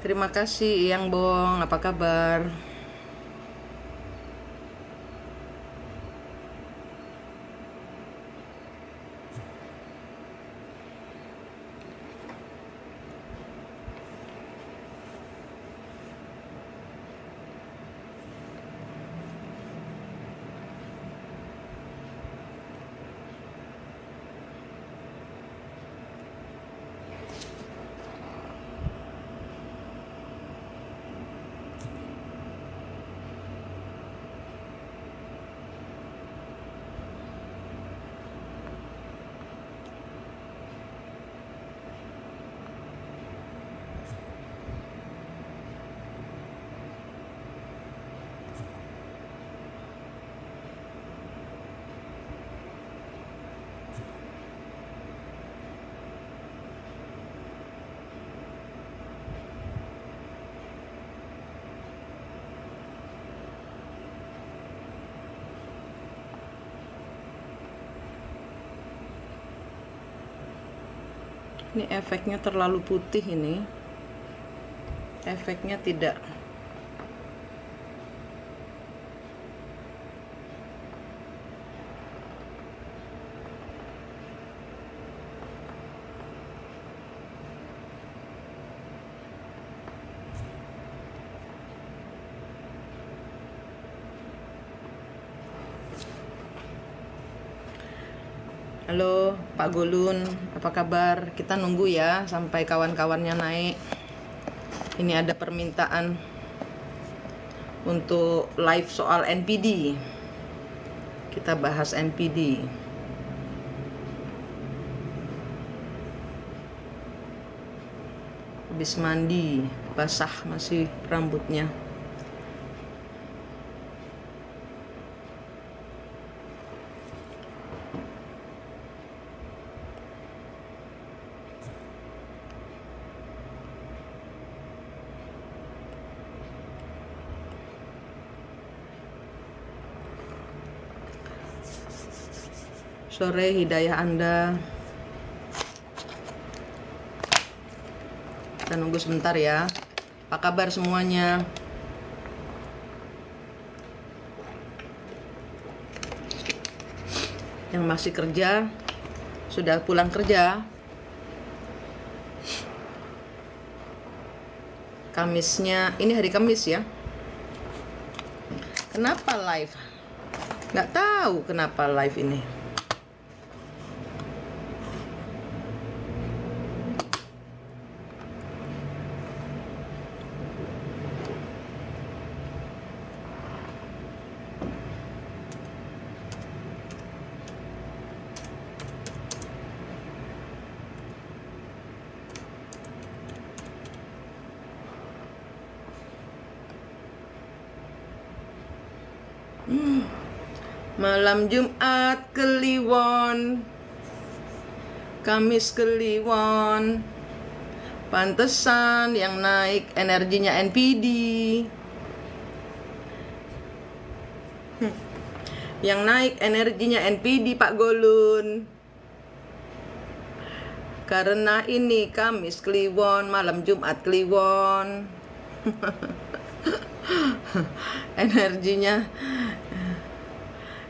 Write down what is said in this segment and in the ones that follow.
Terima kasih Yang Bong, apa kabar? Ini efeknya terlalu putih ini. Efeknya tidak. Halo Pak Golun, apa kabar? Kita nunggu ya sampai kawan-kawannya naik. Ini ada permintaan untuk live soal NPD. Kita bahas NPD. Habis mandi, basah masih rambutnya. Sore hidayah Anda. Kita nunggu sebentar ya. Apa kabar semuanya? Yang masih kerja, sudah pulang kerja. Kamisnya, ini hari Kamis ya. Kenapa live? Nggak tahu kenapa live ini. Malam Jumat Kliwon, Kamis Kliwon. Pantesan yang naik energinya NPD. Yang naik energinya NPD Pak Golun. Karena ini Kamis Kliwon, malam Jumat Kliwon.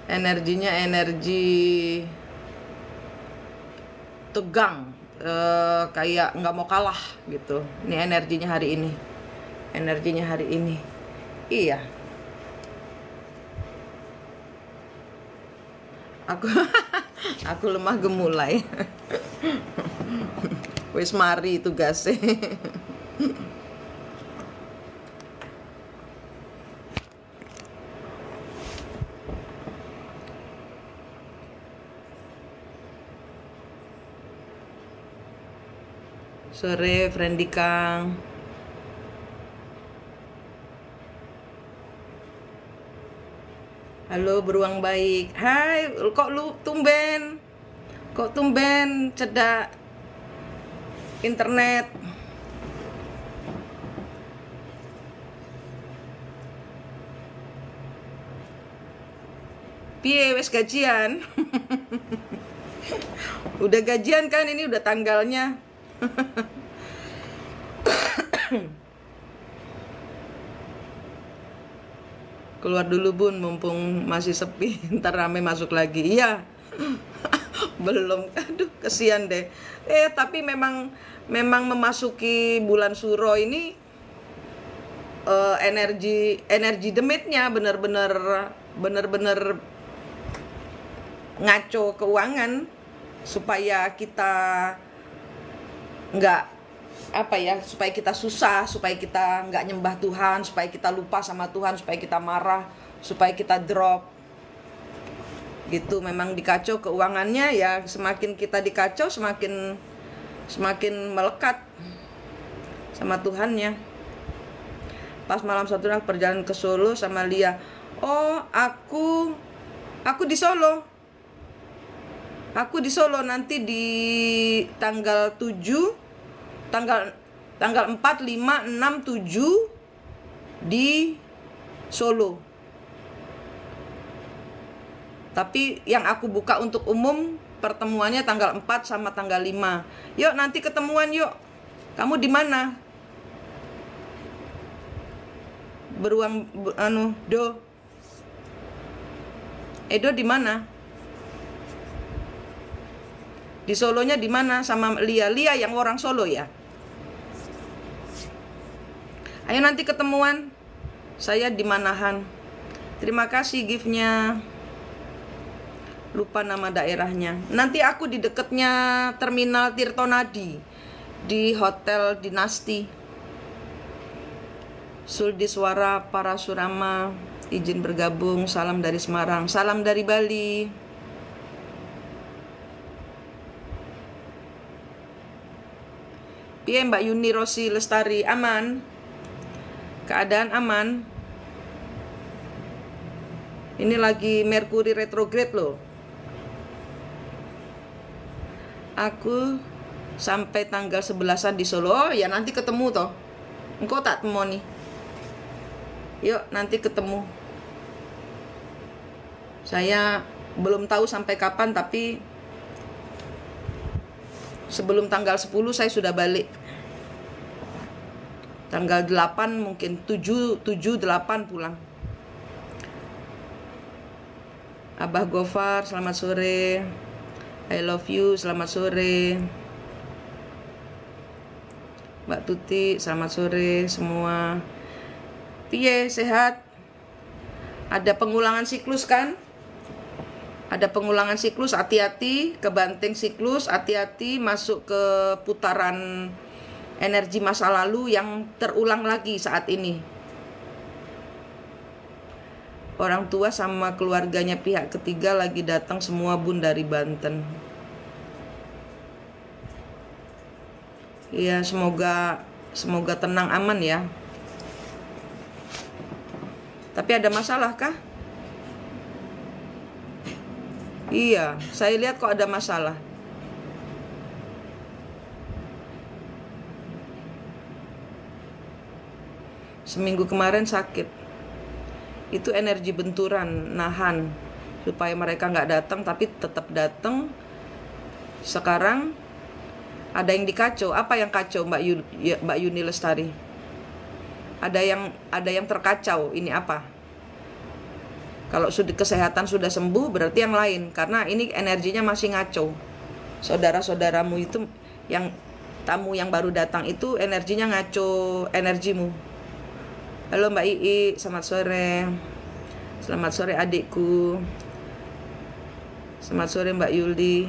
energinya energi tegang, kayak nggak mau kalah gitu. Ini energinya hari ini. Iya, aku lemah gemulai. Wis mari tugasnya. Sore, Friendly Kang. Halo, beruang baik. Hai, kok lu tumben? Kok tumben cedak internet? Piye wes gajian? Udah gajian kan, ini udah tanggalnya. Keluar dulu bun, mumpung masih sepi, ntar rame masuk lagi. Iya. Belum, aduh kesian deh. Tapi memang memasuki bulan Suro ini energi demitnya bener-bener ngaco keuangan, supaya kita nggak supaya kita susah, supaya kita nggak nyembah Tuhan, supaya kita lupa sama Tuhan, supaya kita marah, supaya kita drop gitu. Memang dikacau keuangannya ya, semakin kita dikacau semakin melekat sama Tuhannya. Pas malam satu perjalanan ke Solo sama Lia. Oh, aku di Solo. Aku di Solo nanti di tanggal 7, tanggal 4, 5, 6, 7 di Solo. Tapi yang aku buka untuk umum pertemuannya tanggal 4 sama tanggal 5. Yuk nanti ketemuan yuk. Kamu di mana? Beruang Do. Edo di mana? Di Solonya di mana sama Lia yang orang Solo ya? Ayo nanti ketemuan. Saya di Manahan. Terima kasih gift-nya. Lupa nama daerahnya. Nanti aku di deketnya Terminal Tirtonadi di Hotel Dinasti. Suldiswara Parasurama izin bergabung. Salam dari Semarang. Salam dari Bali. Piye Mbak Yuni Rosi Lestari, aman? Keadaan aman? Ini lagi Merkuri retrograde loh. Aku sampai tanggal 11-an di Solo. Oh ya nanti ketemu toh. Engkau tak temu nih. Yuk nanti ketemu. Saya belum tahu sampai kapan, tapi sebelum tanggal 10 saya sudah balik. Tanggal 8 mungkin 7, 8 pulang. Abah Gofar, selamat sore. I love you, selamat sore. Mbak Tuti, selamat sore semua. Piye, sehat? Ada pengulangan siklus kan? Ada pengulangan siklus, hati-hati. Kebanting siklus, hati-hati masuk ke putaran energi masa lalu yang terulang lagi saat ini. Orang tua sama keluarganya pihak ketiga lagi datang semua bun dari Banten. Ya semoga tenang aman ya. Tapi ada masalah kah? Iya, saya lihat kok ada masalah. Seminggu kemarin sakit. Itu energi benturan, nahan supaya mereka nggak datang, tapi tetap datang. Sekarang ada yang dikacau. Apa yang kacau Mbak Yuni Lestari? Ada yang terkacau. Ini apa? Kalau kesehatan sudah sembuh berarti yang lain, karena ini energinya masih ngaco. Saudara-saudaramu itu yang tamu yang baru datang itu energinya ngaco energimu. Halo Mbak Ii, selamat sore. Selamat sore adikku. Selamat sore Mbak Yuldi.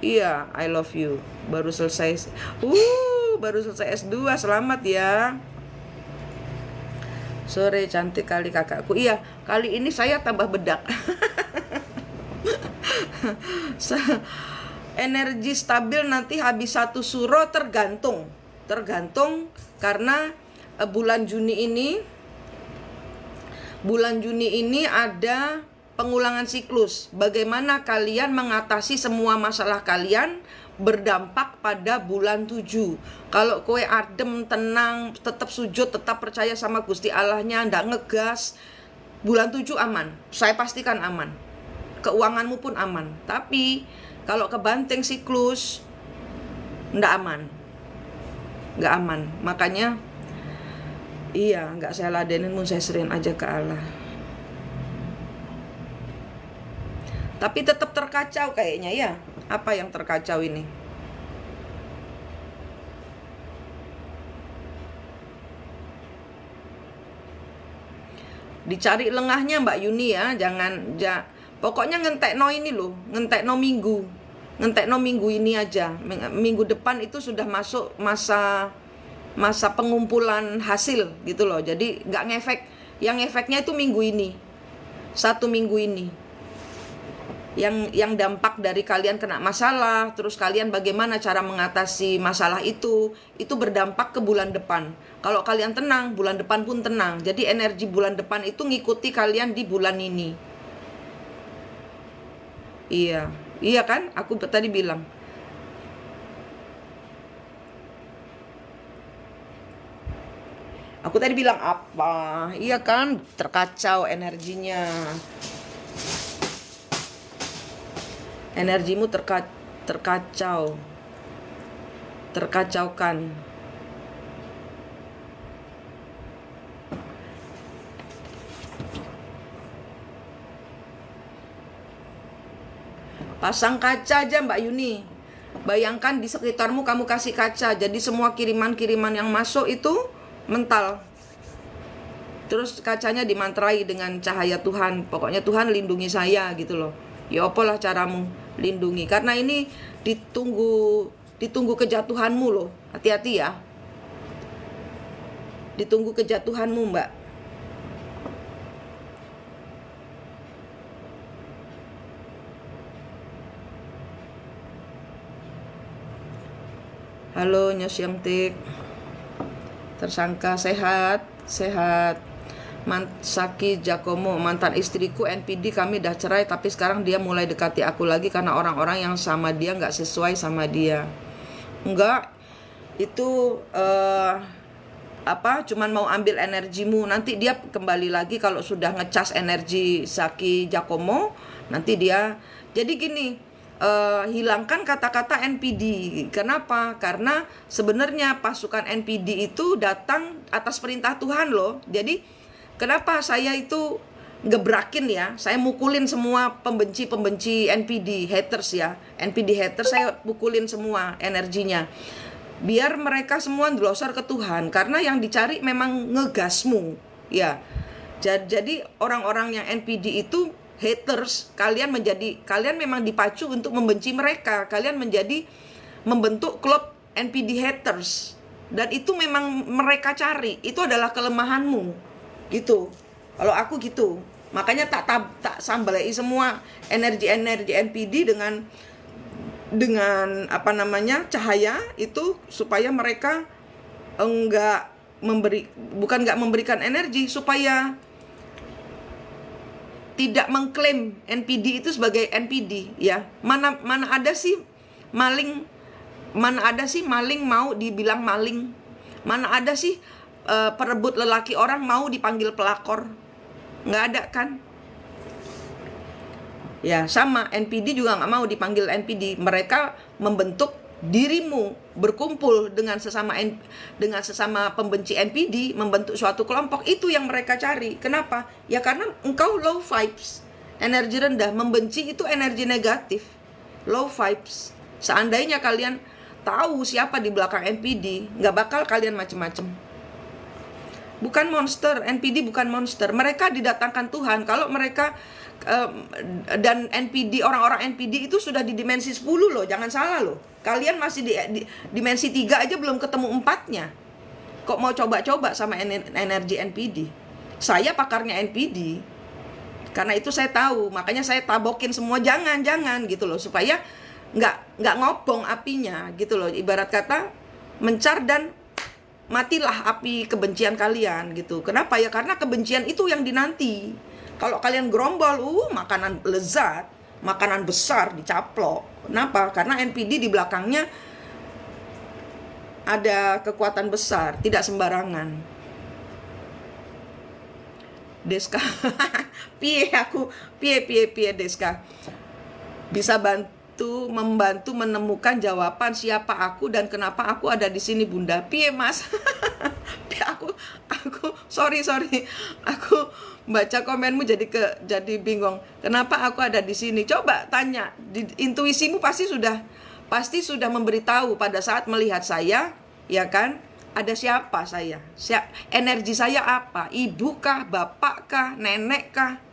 Iya, I love you. Baru selesai S2, selamat ya. Sore cantik kali kakakku. Iya, kali ini saya tambah bedak. Energi stabil nanti habis 1 Suro tergantung karena bulan Juni ini ada pengulangan siklus. Bagaimana kalian mengatasi semua masalah kalian berdampak pada bulan 7. Kalau kowe adem, tenang, tetap sujud, tetap percaya sama Gusti Allahnya, ndak ngegas, bulan 7 aman. Saya pastikan aman. Keuanganmu pun aman. Tapi kalau kebanting siklus ndak aman. Nggak aman. Makanya Iya, nggak saya ladenin pun saya serahin aja ke Allah. Tapi tetap terkacau kayaknya ya. Apa yang terkacau ini? Dicari lengahnya Mbak Yuni ya, pokoknya ngentekno ini loh, ngentekno minggu ini aja. Minggu depan itu sudah masuk masa pengumpulan hasil gitu loh. Jadi nggak ngefek, yang efeknya itu minggu ini, 1 minggu ini. Yang dampak dari kalian kena masalah, terus kalian bagaimana cara mengatasi masalah itu berdampak ke bulan depan. Kalau kalian tenang, bulan depan pun tenang. Jadi energi bulan depan itu ngikuti kalian di bulan ini. Iya kan? Aku tadi bilang. Aku tadi bilang apa? Iya kan? Terkacau energinya. Energimu terkacaukan. Pasang kaca aja Mbak Yuni. Bayangkan di sekitarmu kamu kasih kaca, jadi semua kiriman-kiriman yang masuk itu mental. Terus kacanya dimantrai dengan cahaya Tuhan. Pokoknya Tuhan lindungi saya gitu loh. Ya apalah caramu lindungi, karena ini ditunggu kejatuhanmu loh. Hati-hati ya, ditunggu kejatuhanmu Mbak. Halo Nyos Yangtik, tersangka sehat. Saki Giacomo, mantan istriku NPD, kami dah cerai tapi sekarang dia mulai dekati aku lagi karena orang-orang yang sama dia nggak sesuai sama dia. Enggak, itu cuman mau ambil energimu. Nanti dia kembali lagi kalau sudah ngecas energi Saki Giacomo, nanti dia. Jadi gini, hilangkan kata-kata NPD. Kenapa? Karena sebenarnya pasukan NPD itu datang atas perintah Tuhan loh. Jadi kenapa saya itu gebrakin ya, saya mukulin semua pembenci NPD haters ya. NPD haters saya pukulin semua energinya, biar mereka semua ndelosor ke Tuhan. Karena yang dicari memang ngegasmu ya. Jadi orang-orang yang NPD itu haters, kalian memang dipacu untuk membenci mereka. Kalian membentuk klub NPD haters, dan itu memang mereka cari. Itu adalah kelemahanmu gitu. Kalau aku gitu, makanya tak sambalai semua energi NPD dengan cahaya itu, supaya mereka bukan memberikan energi, supaya tidak mengklaim NPD itu sebagai NPD ya. Mana ada sih maling mau dibilang maling? Mana ada sih perebut lelaki orang mau dipanggil pelakor? Nggak ada kan? Ya sama, NPD juga nggak mau dipanggil NPD. Mereka membentuk dirimu, berkumpul dengan sesama pembenci NPD, membentuk suatu kelompok. Itu yang mereka cari. Kenapa? Ya karena engkau low vibes, energi rendah. Membenci itu energi negatif, low vibes. Seandainya kalian tahu siapa di belakang NPD, nggak bakal kalian macem-macem. Bukan monster, NPD bukan monster. Mereka didatangkan Tuhan. Kalau mereka dan NPD, orang-orang NPD itu sudah di dimensi 10 loh, jangan salah loh. Kalian masih di dimensi 3 aja, belum ketemu 4-nya. Kok mau coba-coba sama energi NPD? Saya pakarnya NPD. Karena itu saya tahu, makanya saya tabokin semua jangan gitu loh, supaya nggak ngobong apinya gitu loh. Ibarat kata mencar dan matilah api kebencian kalian gitu. Kenapa ya? Karena kebencian itu yang dinanti. Kalau kalian gerombol, makanan lezat, makanan besar dicaplok. Kenapa? Karena NPD di belakangnya ada kekuatan besar, tidak sembarangan. Deska, piye Deska? Bisa itu membantu menemukan jawaban siapa aku dan kenapa aku ada di sini, Bunda. Piye, Mas? aku sorry. Aku baca komenmu jadi bingung. Kenapa aku ada di sini? Coba tanya. Intuisimu pasti sudah memberitahu pada saat melihat saya, ya kan? Ada siapa saya? Energi saya apa? Ibu kah, bapak kah, nenek kah?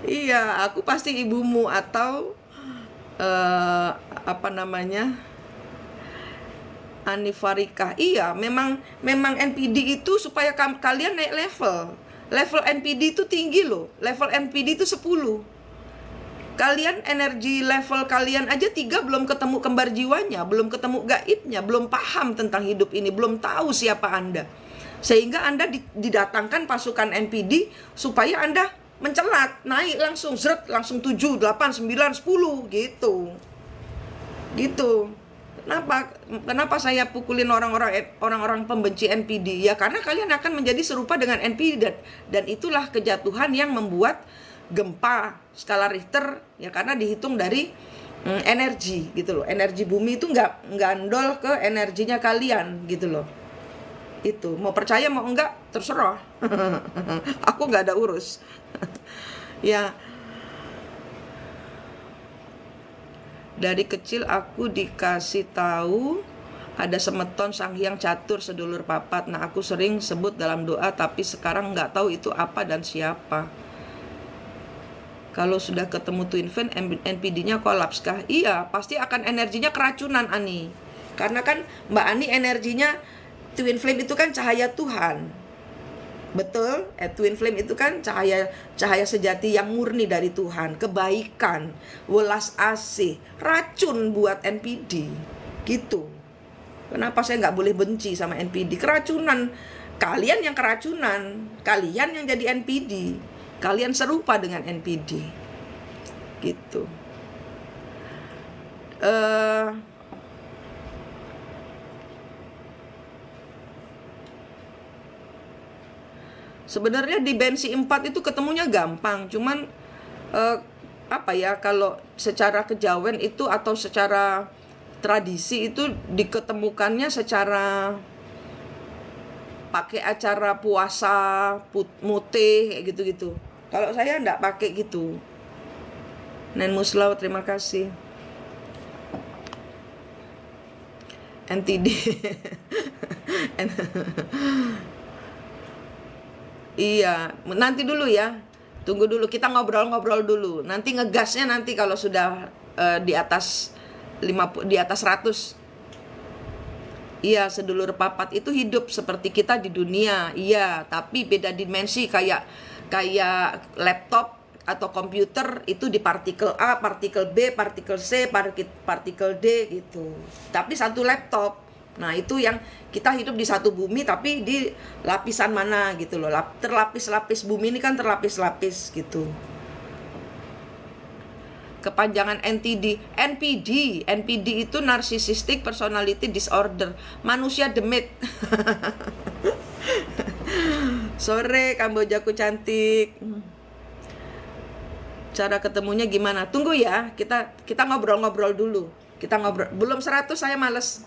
Iya, aku pasti ibumu atau apa namanya, Anifarika. Iya, memang NPD itu supaya kalian naik level NPD itu tinggi loh. Level NPD itu 10. Kalian energi level kalian aja 3 belum ketemu kembar jiwanya, belum ketemu gaibnya, belum paham tentang hidup ini, belum tahu siapa Anda. Sehingga Anda didatangkan pasukan NPD supaya Anda mencelat, naik langsung, langsung 7, 8, 9, 10 gitu. Kenapa saya pukulin orang-orang pembenci NPD? Ya karena kalian akan menjadi serupa dengan NPD, dan itulah kejatuhan yang membuat gempa skala Richter, ya karena dihitung dari energi gitu loh. Energi bumi itu nggak ndol ke energinya kalian gitu loh. Itu mau percaya mau enggak terserah. Aku nggak ada urus. Ya, dari kecil aku dikasih tahu ada semeton Sang Hyang Catur sedulur papat. Nah, aku sering sebut dalam doa, tapi sekarang nggak tahu itu apa dan siapa. Kalau sudah ketemu Twin Flame, NPD-nya kolaps kah? Iya, pasti akan energinya keracunan, Ani. Karena kan Mbak Ani energinya Twin Flame itu kan cahaya Tuhan. Betul? Twin Flame itu kan cahaya sejati yang murni dari Tuhan, kebaikan, welas asih, racun buat NPD. Gitu. Kenapa saya nggak boleh benci sama NPD? Keracunan. Kalian yang keracunan, kalian yang jadi NPD. Kalian serupa dengan NPD. Gitu. Sebenarnya di Bensi 4 itu ketemunya gampang, cuman apa ya, kalau secara kejawen itu atau secara tradisi itu diketemukannya secara pakai acara puasa mutih kayak gitu-gitu. Kalau saya enggak pakai gitu. Nen Muslau, terima kasih. NTD. Iya, nanti dulu ya. Tunggu dulu, kita ngobrol-ngobrol dulu. Nanti ngegasnya nanti kalau sudah di atas 100. Iya, sedulur papat itu hidup seperti kita di dunia. Iya, tapi beda dimensi, kayak laptop atau komputer itu di partikel A, partikel B, partikel C, partikel D gitu. Tapi satu laptop. Nah, itu yang kita hidup di satu bumi tapi di lapisan mana gitu loh. Terlapis-lapis, bumi ini kan terlapis-lapis gitu. Kepanjangan NPD itu Narcissistic Personality Disorder, manusia demit. Sore Kambojaku cantik. Cara ketemunya gimana? Tunggu ya, kita ngobrol-ngobrol dulu. Kita ngobrol. Belum 100 saya males.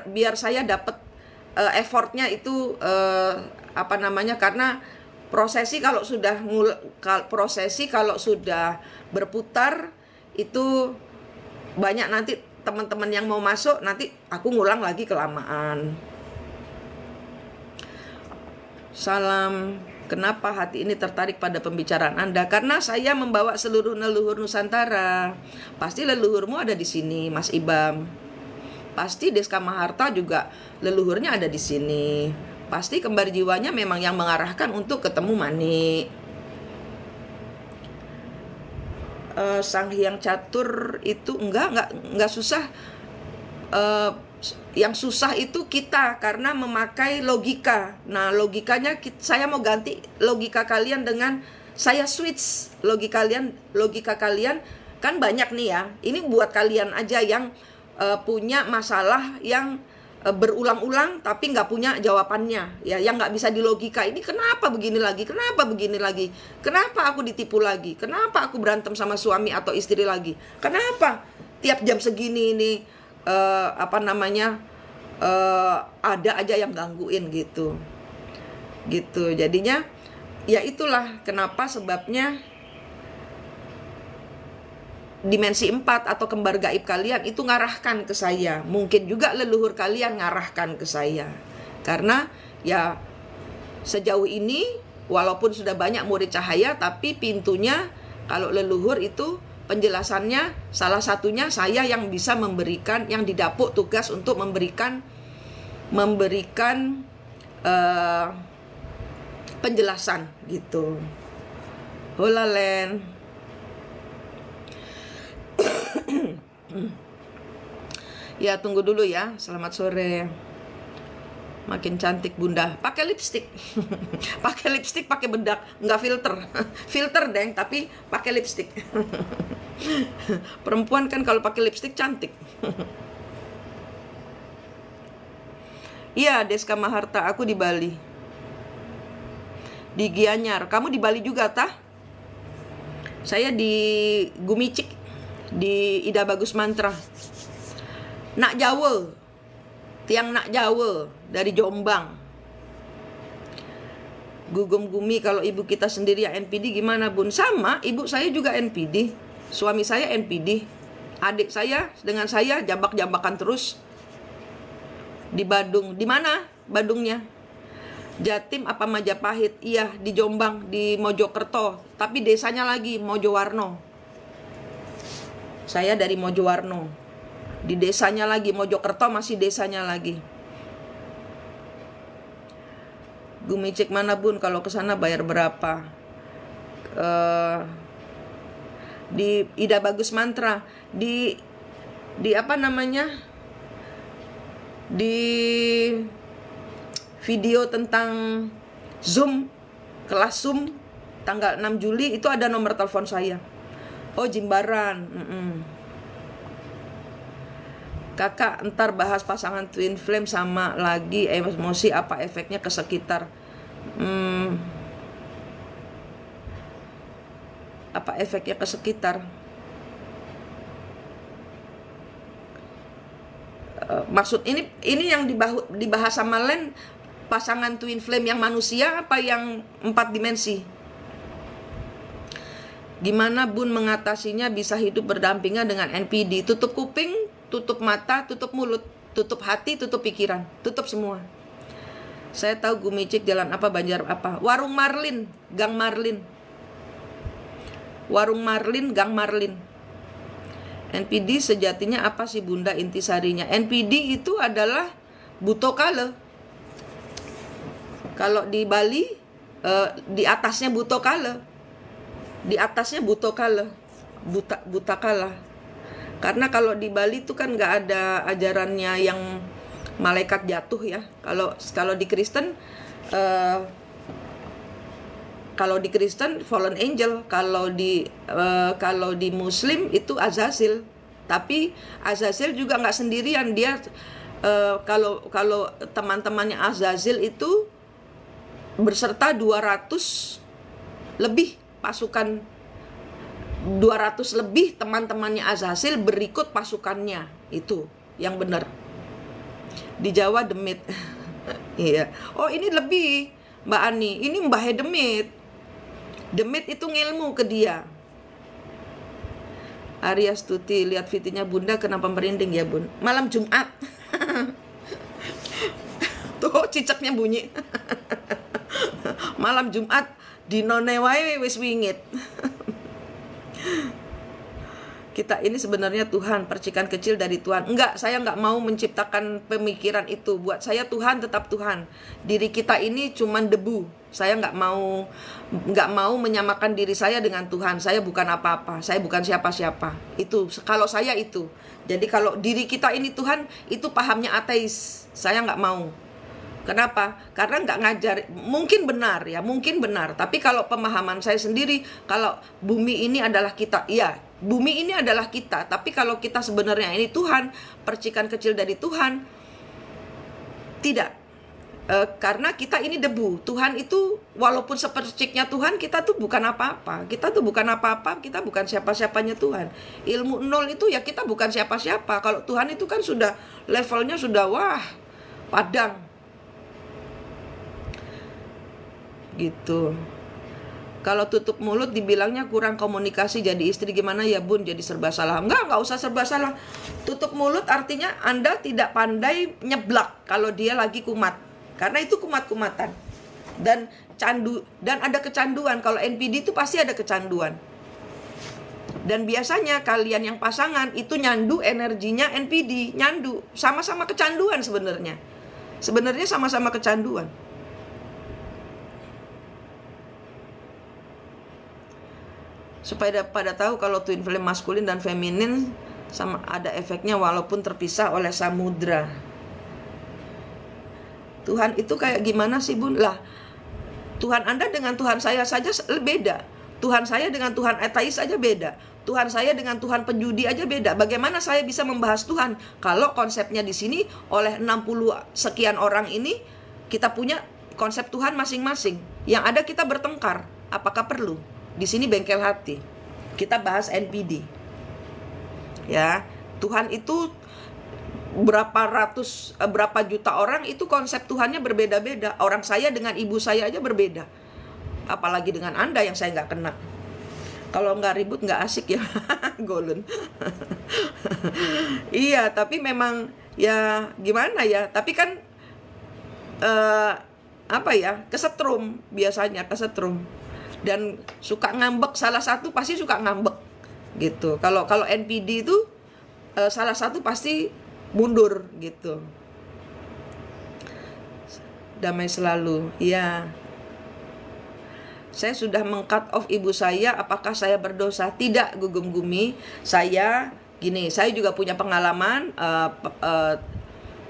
Biar saya dapat effortnya itu apa namanya, karena prosesi kalau sudah berputar itu banyak nanti teman-teman yang mau masuk, nanti aku ngulang lagi kelamaan. Salam. Kenapa hati ini tertarik pada pembicaraan Anda? Karena saya membawa seluruh leluhur Nusantara. Pasti leluhurmu ada di sini, Mas Ibam. Pasti Deska Maharta juga leluhurnya ada di sini. Pasti kembar jiwanya memang yang mengarahkan untuk ketemu Mani. Sang Hyang Catur itu enggak susah. Yang susah itu kita karena memakai logika. Nah, logikanya saya mau ganti logika kalian dengan saya switch logika kalian kan banyak nih ya. Ini buat kalian aja yang punya masalah yang berulang-ulang tapi nggak punya jawabannya ya, yang nggak bisa dilogika. Ini kenapa begini lagi, kenapa begini lagi, kenapa aku ditipu lagi, kenapa aku berantem sama suami atau istri lagi, kenapa tiap jam segini ini ada aja yang gangguin gitu. Jadinya ya itulah kenapa sebabnya dimensi 4 atau kembar gaib kalian itu ngarahkan ke saya. Mungkin juga leluhur kalian ngarahkan ke saya. Karena ya sejauh ini walaupun sudah banyak murid cahaya, tapi pintunya kalau leluhur itu penjelasannya salah satunya saya yang bisa memberikan, yang didapuk tugas untuk memberikan penjelasan gitu. Holalen. Ya tunggu dulu ya. Selamat sore. Makin cantik bunda. Pakai lipstik. Pakai lipstik, pakai bedak, nggak filter. Filter deng, tapi pakai lipstik. Perempuan kan kalau pakai lipstik cantik. Iya, Deska Maharta, aku di Bali. Di Gianyar. Kamu di Bali juga tah? Saya di Gumicik, di Ida Bagus Mantra. Nak Jawa, tiang nak Jawa dari Jombang. Gugum Gumi, kalau ibu kita sendiri ya NPD gimana bun? Sama, ibu saya juga NPD, suami saya NPD, adik saya dengan saya jambak-jambakan terus di Badung. Di mana Badungnya? Jatim apa Majapahit? Iya, di Jombang, di Mojokerto, tapi desanya lagi Mojowarno. Saya dari Mojowarno. Di desanya lagi, Mojokerto masih desanya lagi. Gumicik mana bun? Kalau ke sana bayar berapa? Di Ida Bagus Mantra, di apa namanya? Di video tentang Zoom, kelas Zoom tanggal 6 Juli itu ada nomor telepon saya. Oh, Jimbaran. Kakak, ntar bahas pasangan twin flame sama lagi emosi, apa efeknya ke sekitar. Apa efeknya ke sekitar? Maksud ini yang dibahas sama Len, pasangan twin flame yang manusia apa yang 4 dimensi? Gimana bun mengatasinya bisa hidup berdampingan dengan NPD? Tutup kuping, tutup mata, tutup mulut, tutup hati, tutup pikiran, tutup semua. Saya tahu Gumicik jalan apa, Banjar apa. Warung Marlin, Gang Marlin. Warung Marlin, Gang Marlin. NPD sejatinya apa sih bunda intisarinya? NPD itu adalah buto kale. Kalau di Bali, di atasnya buto kale. Di atasnya buto kale. Buta kala. Karena kalau di Bali itu kan nggak ada ajarannya yang malaikat jatuh ya. Kalau di Kristen, fallen angel. Kalau di Muslim itu Azazil. Tapi Azazil juga nggak sendirian. Dia kalau teman-temannya Azazil itu berserta 200 lebih pasukan, 200 lebih teman-temannya Azazil berikut pasukannya. Itu yang benar. Di Jawa demit. Iya. Oh, ini lebih Mbak Ani. Ini Mbah demit. Demit itu ngilmu ke dia. Arya Stuti, lihat fitinya bunda kenapa merinding ya bun? Malam Jumat. Tuh cicaknya bunyi. Malam Jumat di nonewai wis wingit. Kita ini sebenarnya Tuhan, percikan kecil dari Tuhan. Enggak, saya enggak mau menciptakan pemikiran itu. Buat saya Tuhan tetap Tuhan. Diri kita ini cuman debu. Saya enggak mau menyamakan diri saya dengan Tuhan. Saya bukan apa-apa. Saya bukan siapa-siapa. Itu kalau saya itu. Jadi kalau diri kita ini Tuhan, itu pahamnya ateis. Saya enggak mau. Kenapa? Karena nggak ngajar. Mungkin benar ya, mungkin benar. Tapi kalau pemahaman saya sendiri, kalau bumi ini adalah kita, ya bumi ini adalah kita. Tapi kalau kita sebenarnya ini Tuhan, percikan kecil dari Tuhan, Tidak. Karena kita ini debu. Tuhan itu walaupun seperciknya Tuhan, kita tuh bukan apa-apa. Kita tuh bukan apa-apa, kita bukan siapa-siapanya Tuhan. Ilmu nol itu ya kita bukan siapa-siapa. Kalau Tuhan itu kan sudah levelnya sudah wah, padang. Gitu. Kalau tutup mulut dibilangnya kurang komunikasi, jadi istri gimana ya bun, jadi serba salah. Enggak usah serba salah. Tutup mulut artinya Anda tidak pandai nyeblak kalau dia lagi kumat. Karena itu kumat-kumatan. Dan ada kecanduan. Kalau NPD itu pasti ada kecanduan. Dan biasanya kalian yang pasangan itu nyandu energinya NPD, nyandu. Sama-sama kecanduan sebenarnya. Sebenarnya sama-sama kecanduan. Supaya pada tahu kalau twin flame maskulin dan feminin sama ada efeknya walaupun terpisah oleh samudra. Tuhan itu kayak gimana sih bun? Lah, Tuhan Anda dengan Tuhan saya saja beda. Tuhan saya dengan Tuhan ateis aja beda. Tuhan saya dengan Tuhan penjudi aja beda. Bagaimana saya bisa membahas Tuhan kalau konsepnya di sini oleh 60 sekian orang ini kita punya konsep Tuhan masing-masing. Yang ada kita bertengkar. Apakah perlu? Di sini bengkel hati. Kita bahas NPD. Ya, Tuhan itu berapa juta orang itu konsep Tuhannya berbeda-beda. Orang saya dengan ibu saya aja berbeda. Apalagi dengan Anda yang saya nggak kena. Kalau nggak ribut nggak asik ya. Golun. Iya, tapi memang ya gimana ya. Tapi kan kesetrum biasanya kesetrum. Dan suka ngambek, salah satu pasti suka ngambek gitu. Kalau NPD itu salah satu pasti mundur gitu. Damai selalu. Ya. Saya sudah meng-cut off ibu saya, apakah saya berdosa? Tidak, Gugum Gumi. Saya juga punya pengalaman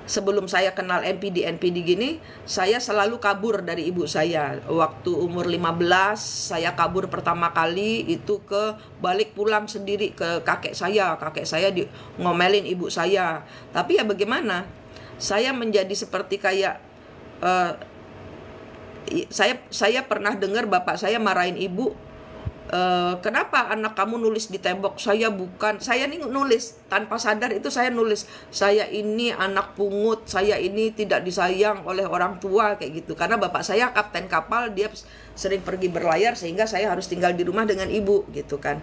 sebelum saya kenal NPD gini, saya selalu kabur dari ibu saya. Waktu umur 15, saya kabur pertama kali itu balik pulang sendiri ke kakek saya. Kakek saya ngomelin ibu saya. Tapi ya bagaimana? Saya menjadi seperti kayak saya pernah dengar bapak saya marahin ibu. Kenapa anak kamu nulis di tembok? Saya nih nulis tanpa sadar itu saya nulis. Saya ini anak pungut, saya ini tidak disayang oleh orang tua kayak gitu. Karena bapak saya kapten kapal, dia sering pergi berlayar sehingga saya harus tinggal di rumah dengan ibu gitu kan.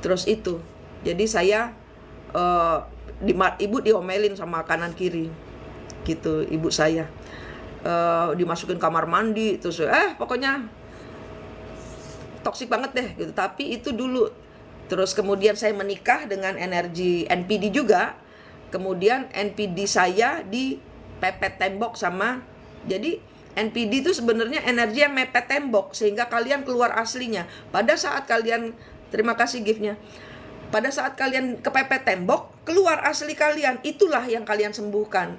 Terus itu, jadi saya ibu diomelin sama kanan kiri gitu ibu saya. Dimasukin kamar mandi terus pokoknya toksik banget deh gitu. Tapi itu dulu. Terus kemudian saya menikah dengan energi NPD juga. Kemudian NPD saya dipepet tembok sama. Jadi NPD itu sebenarnya energi yang mepet tembok sehingga kalian keluar aslinya. Pada saat kalian, terima kasih gift-nya. Pada saat kalian kepepet tembok, keluar asli kalian. Itulah yang kalian sembuhkan.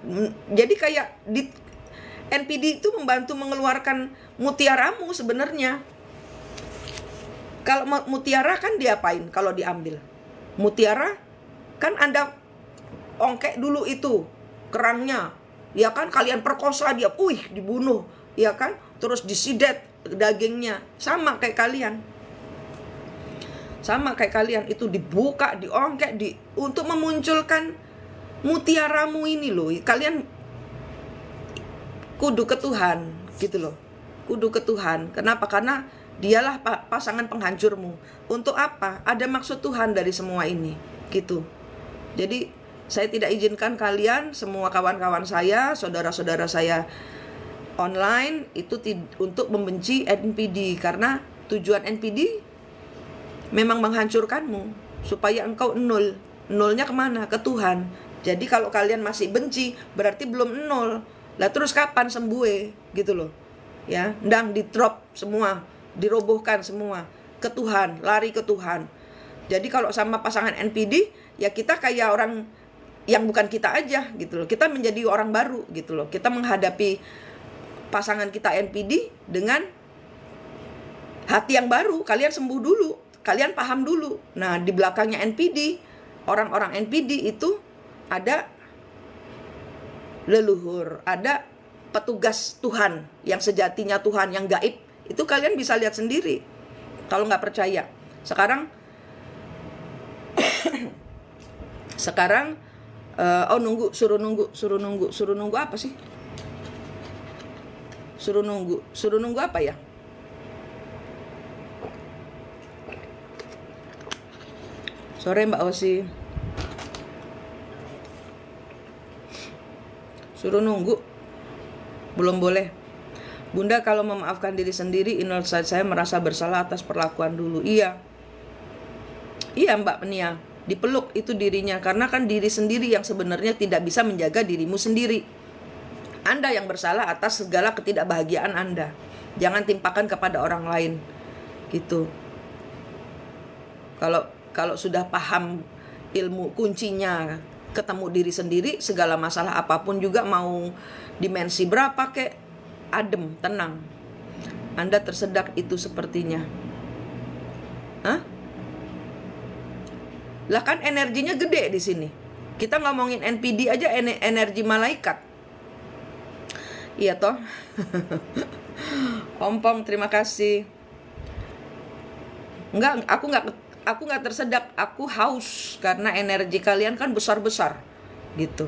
Jadi kayak NPD itu membantu mengeluarkan mutiaramu sebenarnya. Kalau mutiara kan diapain kalau diambil? Mutiara kan Anda ongkek dulu itu kerangnya. Ya kan, kalian perkosa dia, dibunuh, ya kan? Terus disidet dagingnya. Sama kayak kalian itu dibuka, diongkek untuk memunculkan mutiaramu ini loh. Kalian kudu ke Tuhan gitu loh. Kudu ke Tuhan. Kenapa? Karena dialah pasangan penghancurmu. Untuk apa? Ada maksud Tuhan dari semua ini gitu. Jadi saya tidak izinkan kalian, semua kawan-kawan saya, saudara-saudara saya online itu untuk membenci NPD. Karena tujuan NPD memang menghancurkanmu supaya engkau nol. Nolnya kemana? Ke Tuhan. Jadi kalau kalian masih benci berarti belum nol. Lah terus kapan sembuh gitu loh. Ya, ndang di drop semua, dirobohkan semua ke Tuhan, lari ke Tuhan. Jadi kalau sama pasangan NPD, ya kita kayak orang yang bukan kita aja gitu loh. Kita menjadi orang baru gitu loh. Kita menghadapi pasangan kita NPD dengan hati yang baru. Kalian sembuh dulu, kalian paham dulu. Nah, di belakangnya NPD, orang-orang NPD itu ada leluhur, ada petugas Tuhan yang sejatinya Tuhan, yang gaib. Itu kalian bisa lihat sendiri kalau nggak percaya. Sekarang suruh nunggu apa sih? Suruh nunggu apa ya? Sore Mbak Osi. Suruh nunggu. Belum boleh. Bunda, kalau memaafkan diri sendiri, inner side saya merasa bersalah atas perlakuan dulu. Iya Mbak Penia, dipeluk itu dirinya. Karena kan diri sendiri yang sebenarnya tidak bisa menjaga dirimu sendiri. Anda yang bersalah atas segala ketidakbahagiaan Anda. Jangan timpakan kepada orang lain. Gitu. Kalau sudah paham ilmu kuncinya, ketemu diri sendiri, segala masalah apapun juga, mau dimensi berapa kek, adem, tenang. Anda tersedak itu sepertinya. Hah? Lah kan energinya gede di sini. Kita ngomongin NPD aja energi malaikat. Iya toh. Ompong, terima kasih. Aku nggak tersedak, aku haus karena energi kalian kan besar-besar gitu.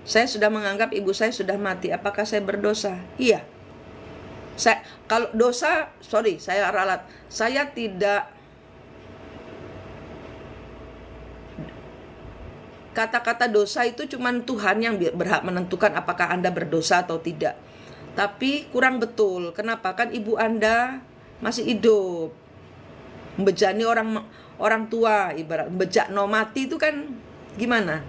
Saya sudah menganggap ibu saya sudah mati. Apakah saya berdosa? Iya. Kalau dosa, saya ralat. Saya tidak. Kata-kata dosa itu cuman Tuhan yang berhak menentukan apakah Anda berdosa atau tidak. Tapi kurang betul. Kenapa? Kan ibu Anda masih hidup. Membejani orang tua, ibarat bejak no mati itu kan gimana?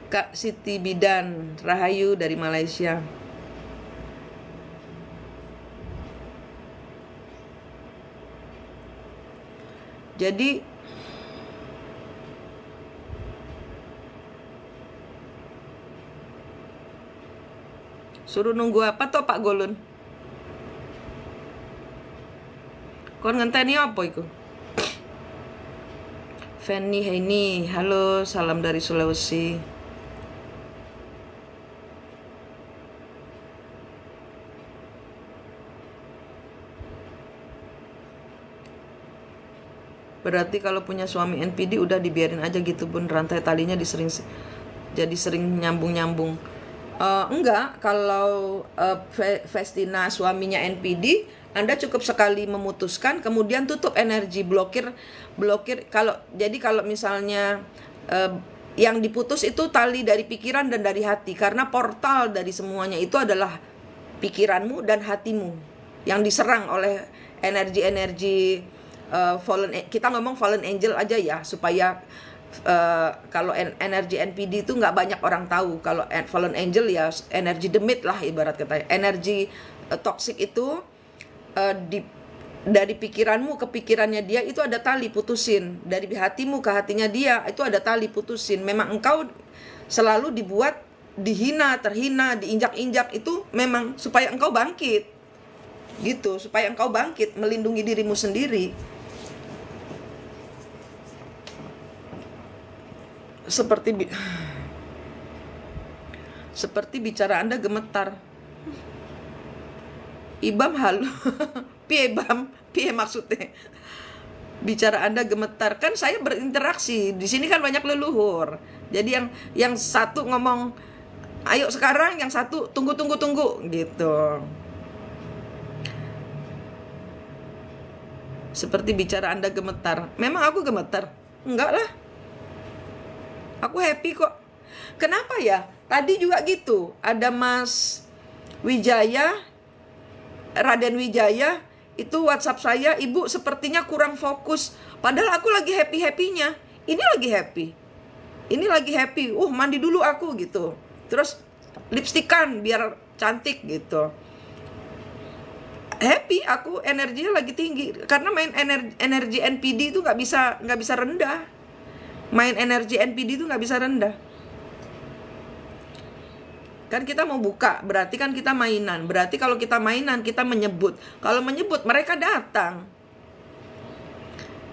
Kak Siti Bidan Rahayu dari Malaysia. Jadi suruh nunggu apa toh Pak Golun? Kon ngenteni apa iku? Fanny Heini, halo, salam dari Sulawesi. Berarti kalau punya suami NPD udah dibiarin aja gitu Bun, rantai talinya jadi sering nyambung-nyambung. Enggak, kalau Vestina suaminya NPD, Anda cukup sekali memutuskan, kemudian tutup energi, blokir. Kalau misalnya yang diputus itu tali dari pikiran dan dari hati, karena portal dari semuanya itu adalah pikiranmu dan hatimu yang diserang oleh energi-energi kita ngomong fallen angel aja ya, supaya kalau energi NPD itu nggak banyak orang tahu. Kalau fallen angel ya energi demit lah ibarat kata. Energi toxic itu dari pikiranmu ke pikirannya dia itu ada tali, putusin. Dari hatimu ke hatinya dia itu ada tali, putusin. Memang engkau selalu dibuat dihina, terhina, diinjak-injak, itu memang supaya engkau bangkit gitu, supaya engkau bangkit melindungi dirimu sendiri. Seperti bicara Anda gemetar. Ibam halo. Piye Bam? Piye maksudnya? Bicara Anda gemetar. Kan saya berinteraksi. Di sini kan banyak leluhur. Jadi yang satu ngomong ayo sekarang, yang satu tunggu gitu. Seperti bicara Anda gemetar. Memang aku gemetar? Enggak lah. Aku happy kok. Kenapa ya? Tadi juga gitu. Ada Mas Wijaya, Raden Wijaya, itu WhatsApp saya, Ibu sepertinya kurang fokus. Padahal aku lagi happy-happynya. Ini lagi happy. Mandi dulu aku gitu. Terus lipstikan biar cantik gitu. Happy aku, energinya lagi tinggi. Karena main energi NPD itu nggak bisa rendah. Main energi NPD itu nggak bisa rendah. Kan kita mau buka, berarti kan kita mainan. Berarti kalau kita mainan, kita menyebut. Kalau menyebut, mereka datang.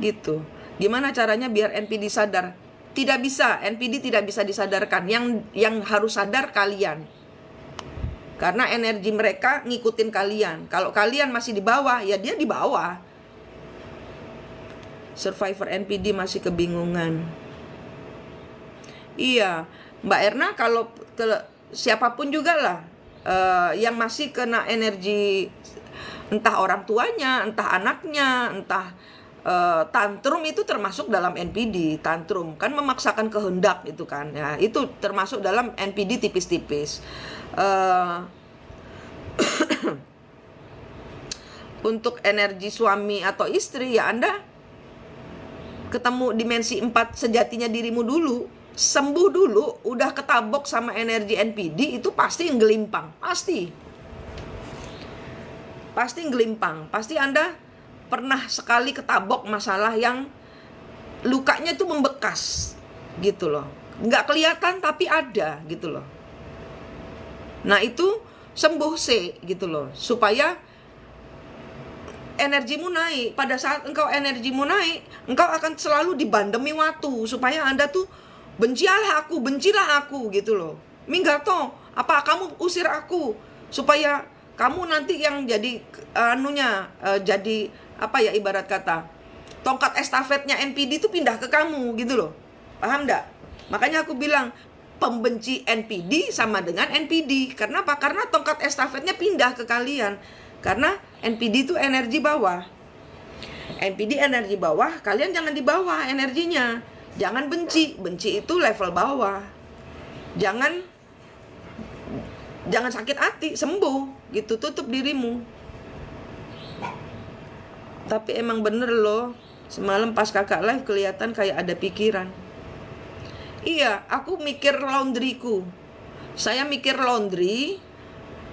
Gitu. Gimana caranya biar NPD sadar? Tidak bisa, NPD tidak bisa disadarkan. Yang harus sadar kalian. Karena energi mereka ngikutin kalian. Kalau kalian masih di bawah, ya dia di bawah. Survivor NPD masih kebingungan. Iya, Mbak Erna, kalau siapapun juga lah yang masih kena energi, entah orang tuanya, entah anaknya, entah tantrum, itu termasuk dalam NPD. Tantrum kan memaksakan kehendak itu kan, ya itu termasuk dalam NPD tipis-tipis. Untuk energi suami atau istri, ya Anda ketemu dimensi 4 sejatinya dirimu dulu, sembuh dulu, udah ketabok sama energi NPD, itu pasti nggelimpang, pasti nggelimpang. Pasti Anda pernah sekali ketabok masalah yang lukanya itu membekas gitu loh, nggak kelihatan tapi ada gitu loh. Nah itu sembuh gitu loh, supaya energimu naik. Pada saat engkau energimu naik, engkau akan selalu dibandemi waktu, supaya Anda tuh bencilah aku gitu loh. Minggato, apa kamu usir aku, supaya kamu nanti yang jadi jadi apa ya, ibarat kata tongkat estafetnya NPD itu pindah ke kamu gitu loh. Paham enggak? Makanya aku bilang pembenci NPD sama dengan NPD. Karena apa? Karena tongkat estafetnya pindah ke kalian. Karena NPD itu energi bawah. NPD energi bawah, kalian jangan di bawah energinya. Jangan benci itu level bawah. Jangan sakit hati, sembuh gitu, tutup dirimu. Tapi emang bener loh, semalam pas kakak live kelihatan kayak ada pikiran. Iya, aku mikir laundryku. Saya mikir laundry,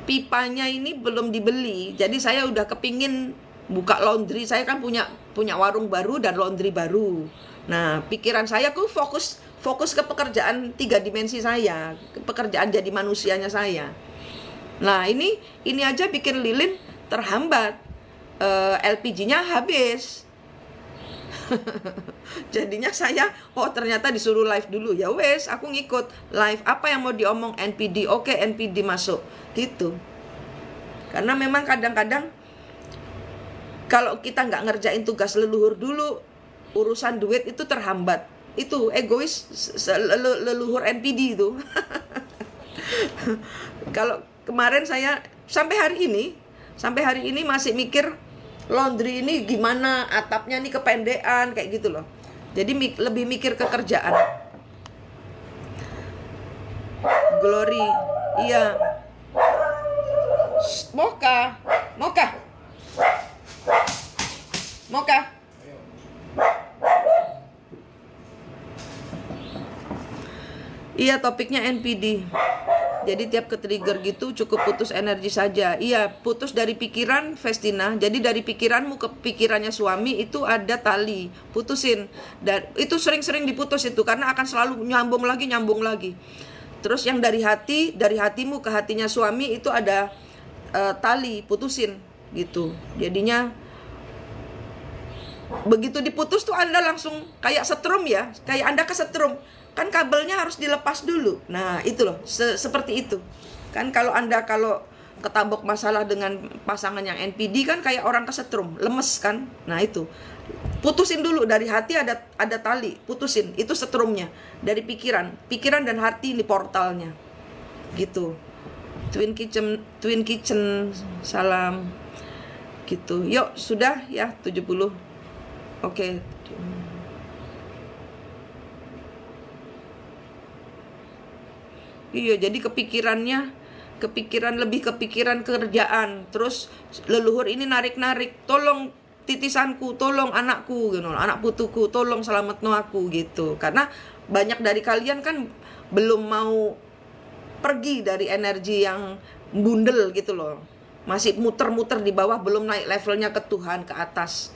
pipanya ini belum dibeli, jadi saya udah kepingin buka laundry. Saya kan punya warung baru dan laundry baru. Nah, pikiran saya tuh fokus ke pekerjaan 3 dimensi saya, pekerjaan jadi manusianya saya. Nah, ini aja bikin lilin terhambat, LPG-nya habis. Jadinya saya, ternyata disuruh live dulu. Ya wes, aku ngikut live. Apa yang mau diomong NPD? Oke, NPD masuk gitu. Karena memang kadang-kadang kalau kita nggak ngerjain tugas leluhur dulu, urusan duit itu terhambat. Itu egois leluhur NPD itu. Kalau kemarin saya sampai hari ini masih mikir laundry ini gimana, atapnya nih kependean kayak gitu loh. Jadi lebih mikir ke kerjaan. Glory, iya. Moka. Iya, topiknya NPD. Jadi tiap ke-trigger gitu cukup putus energi saja. Iya, putus dari pikiran, Vestina. Jadi dari pikiranmu ke pikirannya suami itu ada tali, putusin. Dan itu sering-sering diputus itu, karena akan selalu nyambung lagi. Terus yang dari hatimu ke hatinya suami itu ada tali, putusin gitu. Jadinya begitu diputus tuh Anda langsung kayak setrum ya, kayak Anda kesetrum. Kan kabelnya harus dilepas dulu. Nah itu loh, seperti itu. Kan kalau Anda ketabok masalah dengan pasangan yang NPD kan kayak orang kesetrum, lemes kan. Nah itu, putusin dulu. Dari hati ada tali, putusin. Itu setrumnya. Dari pikiran dan hati ini portalnya. Gitu. Twin kitchen, salam. Gitu. Yuk, sudah ya 70. Oke. Iya, jadi lebih kepikiran kerjaan. Terus leluhur ini narik-narik, tolong titisanku, tolong anakku gitu, anak putuku, tolong selamatno aku gitu. Karena banyak dari kalian kan belum mau pergi dari energi yang bundel gitu loh. Masih muter-muter di bawah, belum naik levelnya ke Tuhan, ke atas.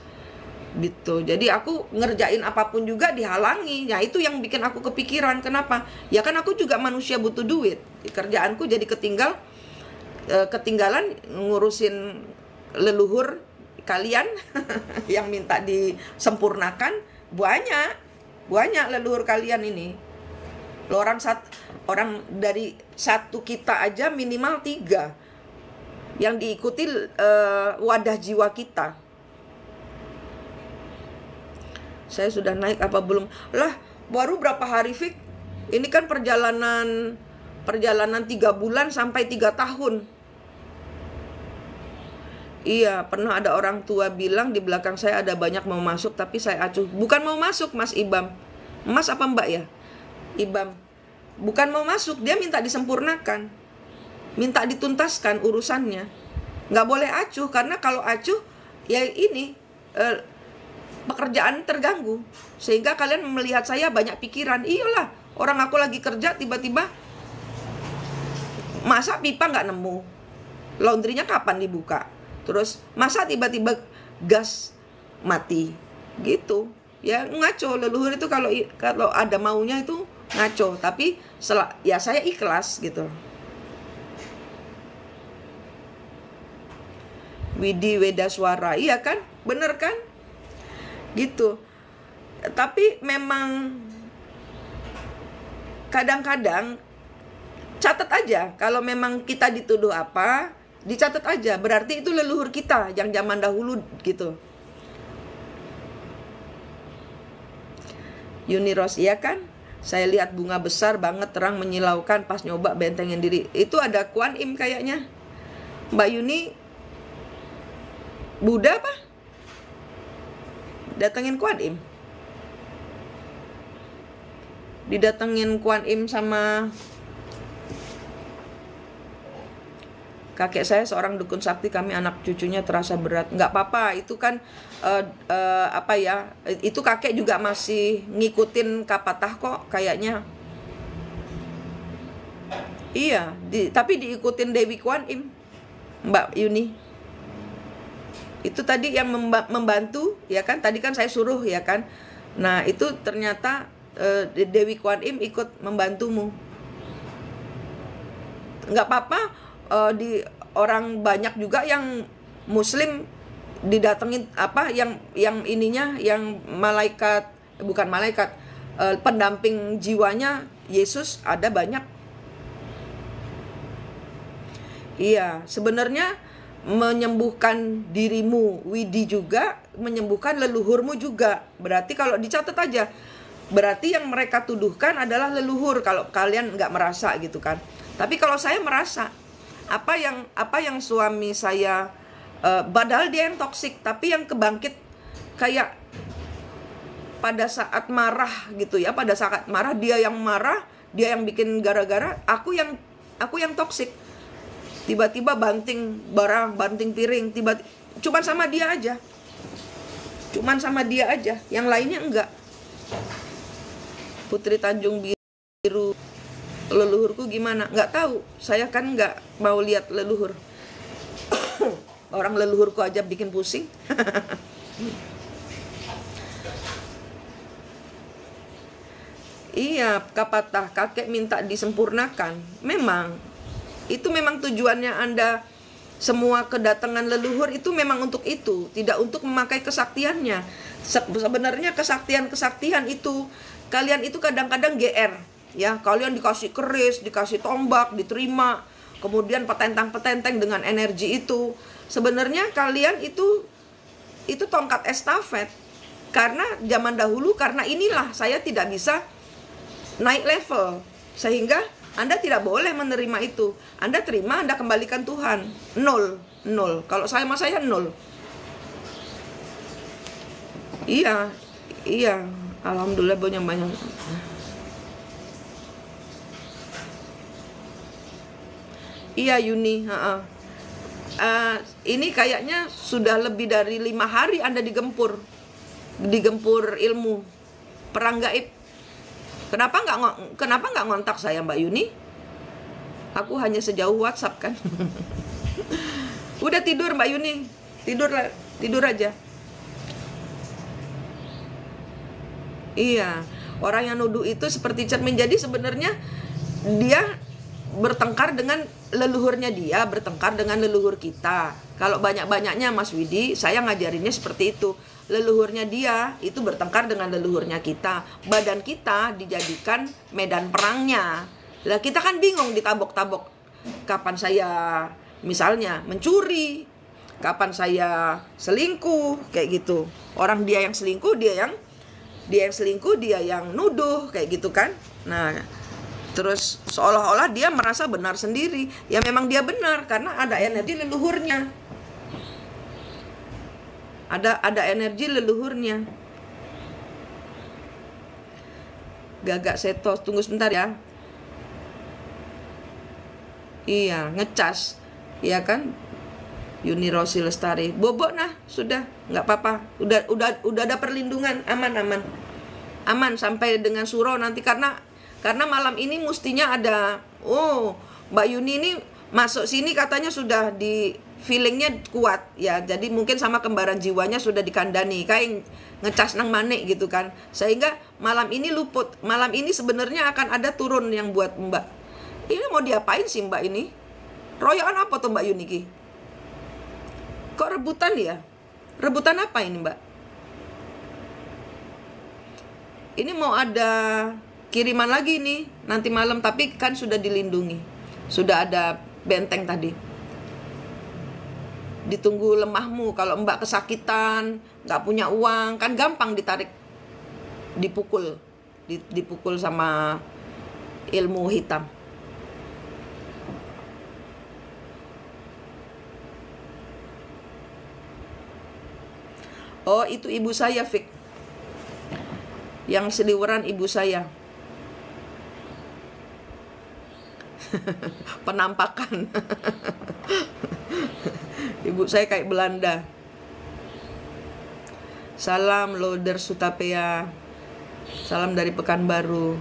Gitu. Jadi aku ngerjain apapun juga dihalangi. Ya itu yang bikin aku kepikiran. Kenapa? Ya kan aku juga manusia butuh duit. Kerjaanku jadi ketinggalan ngurusin leluhur kalian yang minta disempurnakan banyak. Banyak leluhur kalian ini. Orang dari satu kita aja minimal 3 yang diikuti wadah jiwa kita. Saya sudah naik apa belum? Lah, baru berapa hari, Fik? Ini kan perjalanan 3 bulan sampai 3 tahun. Iya, pernah ada orang tua bilang di belakang saya ada banyak mau masuk, tapi saya acuh. Bukan mau masuk, Mas Ibam. Mas apa Mbak ya? Ibam. Bukan mau masuk, dia minta disempurnakan. Minta dituntaskan urusannya. Nggak boleh acuh, karena kalau acuh, ya ini, pekerjaan terganggu. Sehingga kalian melihat saya banyak pikiran. Iyalah, orang aku lagi kerja, tiba-tiba masa pipa nggak nemu? Laundrynya kapan dibuka? Terus masa tiba-tiba gas mati? Gitu. Ya ngaco. Leluhur itu kalau ada maunya itu ngaco. Tapi ya saya ikhlas gitu. Widi Wedaswara, iya kan? Bener kan? Gitu. Tapi memang kadang-kadang catat aja. Kalau memang kita dituduh apa, dicatat aja. Berarti itu leluhur kita yang zaman dahulu gitu. Uniros, iya kan? Saya lihat bunga besar banget, terang menyilaukan pas nyoba bentengin diri. Itu ada Kuan Im kayaknya. Mbak Yuni, Buddha apa? Datengin Kuan Im. Didatengin Kuan Im sama kakek saya seorang dukun sakti, kami anak cucunya terasa berat. Nggak apa-apa, itu kan apa ya, itu kakek juga masih ngikutin kapatah kok kayaknya. Iya, tapi diikutin Dewi Kuan Im, Mbak Yuni. Itu tadi yang membantu, ya kan? Tadi kan saya suruh, ya kan? Nah, itu ternyata Dewi Kuan Im ikut membantumu. Nggak apa-apa, di orang banyak juga yang Muslim didatengin apa yang ininya, yang malaikat, bukan malaikat, pendamping jiwanya Yesus ada banyak. Iya, sebenarnya menyembuhkan dirimu Widi juga menyembuhkan leluhurmu juga. Berarti kalau dicatat aja, berarti yang mereka tuduhkan adalah leluhur kalau kalian nggak merasa gitu kan. Tapi kalau saya merasa apa yang suami saya padahal dia yang toksik, tapi yang kebangkit kayak pada saat marah gitu ya, pada saat marah dia yang marah, dia yang bikin gara-gara, aku yang toksik. Tiba-tiba banting barang, banting piring, cuman sama dia aja. Cuman sama dia aja, yang lainnya enggak. Putri Tanjung Biru, leluhurku gimana? Nggak tahu, saya kan nggak mau lihat leluhur. Orang leluhurku aja bikin pusing. Iya, kapatah, kakek minta disempurnakan. Memang itu memang tujuannya Anda. Semua kedatangan leluhur itu memang untuk itu, tidak untuk memakai kesaktiannya. Sebenarnya kesaktian itu, kalian itu kadang-kadang GR. Ya, kalian dikasih keris, dikasih tombak, diterima, kemudian petentang-petenteng dengan energi itu. Sebenarnya kalian itu tongkat estafet. Karena zaman dahulu, karena inilah saya tidak bisa naik level, sehingga Anda tidak boleh menerima itu. Anda terima, Anda kembalikan Tuhan. 0. Kalau saya sama saya 0. Iya. Alhamdulillah banyak. Iya Yuni, ini kayaknya sudah lebih dari 5 hari Anda digempur ilmu perang gaib. Kenapa nggak ngontak saya Mbak Yuni? Aku hanya sejauh WhatsApp kan. Udah tidur Mbak Yuni, tidur aja. Iya, orang yang nuduh itu seperti cermin. Jadi sebenarnya dia bertengkar dengan leluhurnya dia bertengkar dengan leluhur kita. Kalau banyak-banyaknya Mas Widi, saya ngajarinnya seperti itu. Leluhurnya dia itu bertengkar dengan leluhurnya kita. Badan kita dijadikan medan perangnya. Lah kita kan bingung ditabok-tabok. Kapan saya misalnya mencuri, kapan saya selingkuh, kayak gitu. Orang dia yang selingkuh, dia yang nuduh, kayak gitu kan. Nah, terus seolah-olah dia merasa benar sendiri. Ya memang dia benar karena ada energi leluhurnya. Ada energi leluhurnya. Gagak Seto, tunggu sebentar ya. Iya, ngecas. Iya kan? Yuni Rosi Lestari. Bobok nah, sudah, nggak apa-apa. Udah ada perlindungan, aman. Aman sampai dengan Suro nanti karena malam ini mestinya ada Mbak Yuni ini masuk sini katanya sudah di feelingnya kuat ya, jadi mungkin sama kembaran jiwanya sudah dikandani kayak ngecas nang manik gitu kan, sehingga malam ini luput. Malam ini sebenarnya akan ada turun yang buat Mbak. Ini mau diapain sih Mbak ini? Royokan apa tuh Mbak Yuni ki? Kok rebutan ya? Rebutan apa ini Mbak? Ini mau ada kiriman lagi nih nanti malam, tapi kan sudah dilindungi, sudah ada benteng tadi. Ditunggu lemahmu. Kalau Mbak kesakitan, nggak punya uang, kan gampang ditarik, dipukul sama ilmu hitam. Oh, itu ibu saya, Fik. Yang seliweran ibu saya. Penampakan. Ibu saya kayak Belanda. Salam Loder Sutapea. Salam dari Pekanbaru.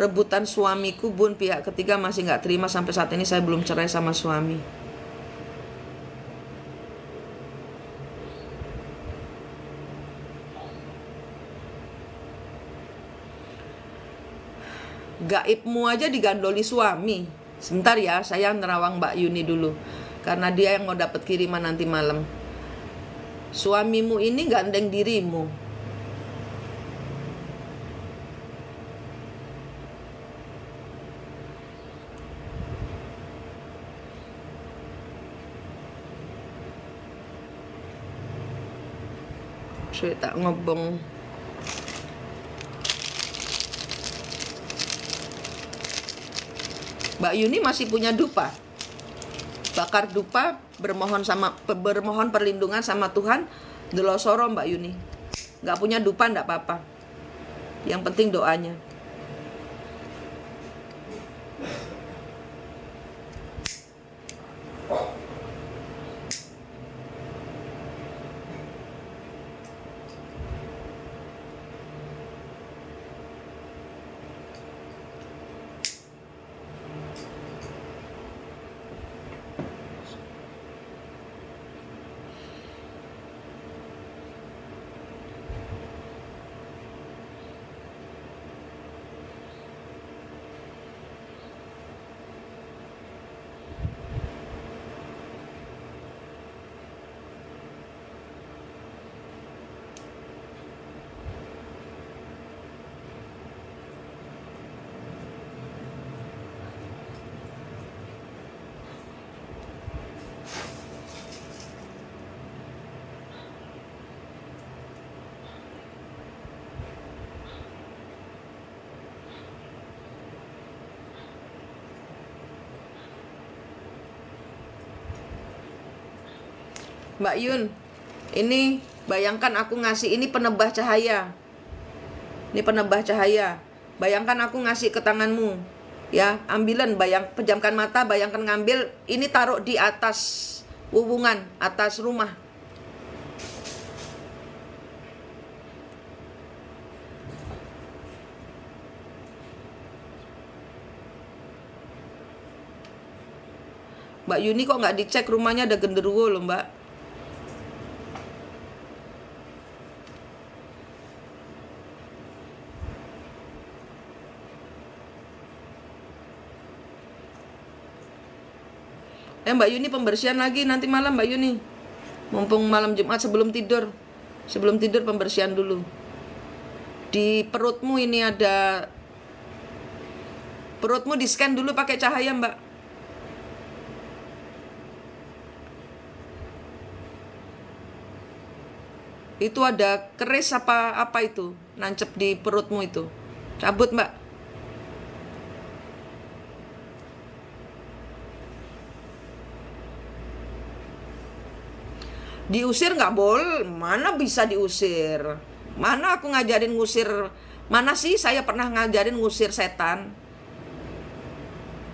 Rebutan suamiku bun, pihak ketiga masih nggak terima. Sampai saat ini saya belum cerai sama suami. Gaibmu aja digandoli suami. Sebentar ya, saya nerawang Mbak Yuni dulu, karena dia yang mau dapat kiriman nanti malam. Suamimu ini gandeng dirimu. Saya tak ngobong. Mbak Yuni masih punya dupa. Bakar dupa, bermohon perlindungan sama Tuhan. Delosoro Mbak Yuni. Gak punya dupa ndak apa-apa. Yang penting doanya. Mbak Yun, ini bayangkan aku ngasih ini penebah cahaya. Ini penebah cahaya. Bayangkan aku ngasih ke tanganmu. Ya, ambilan, pejamkan mata, bayangkan ngambil, ini taruh di atas hubungan, atas rumah. Mbak Yuni kok nggak dicek rumahnya ada genderuwo loh Mbak. Mbak Yuni pembersihan lagi nanti malam Mbak Yuni. Mumpung malam Jumat sebelum tidur. Sebelum tidur pembersihan dulu. Di perutmu ini ada, perutmu di scan dulu pakai cahaya Mbak. Itu ada keris apa itu nancep di perutmu itu. Cabut Mbak. Diusir nggak boleh, mana bisa diusir? Mana aku ngajarin ngusir? Mana sih saya pernah ngajarin ngusir setan?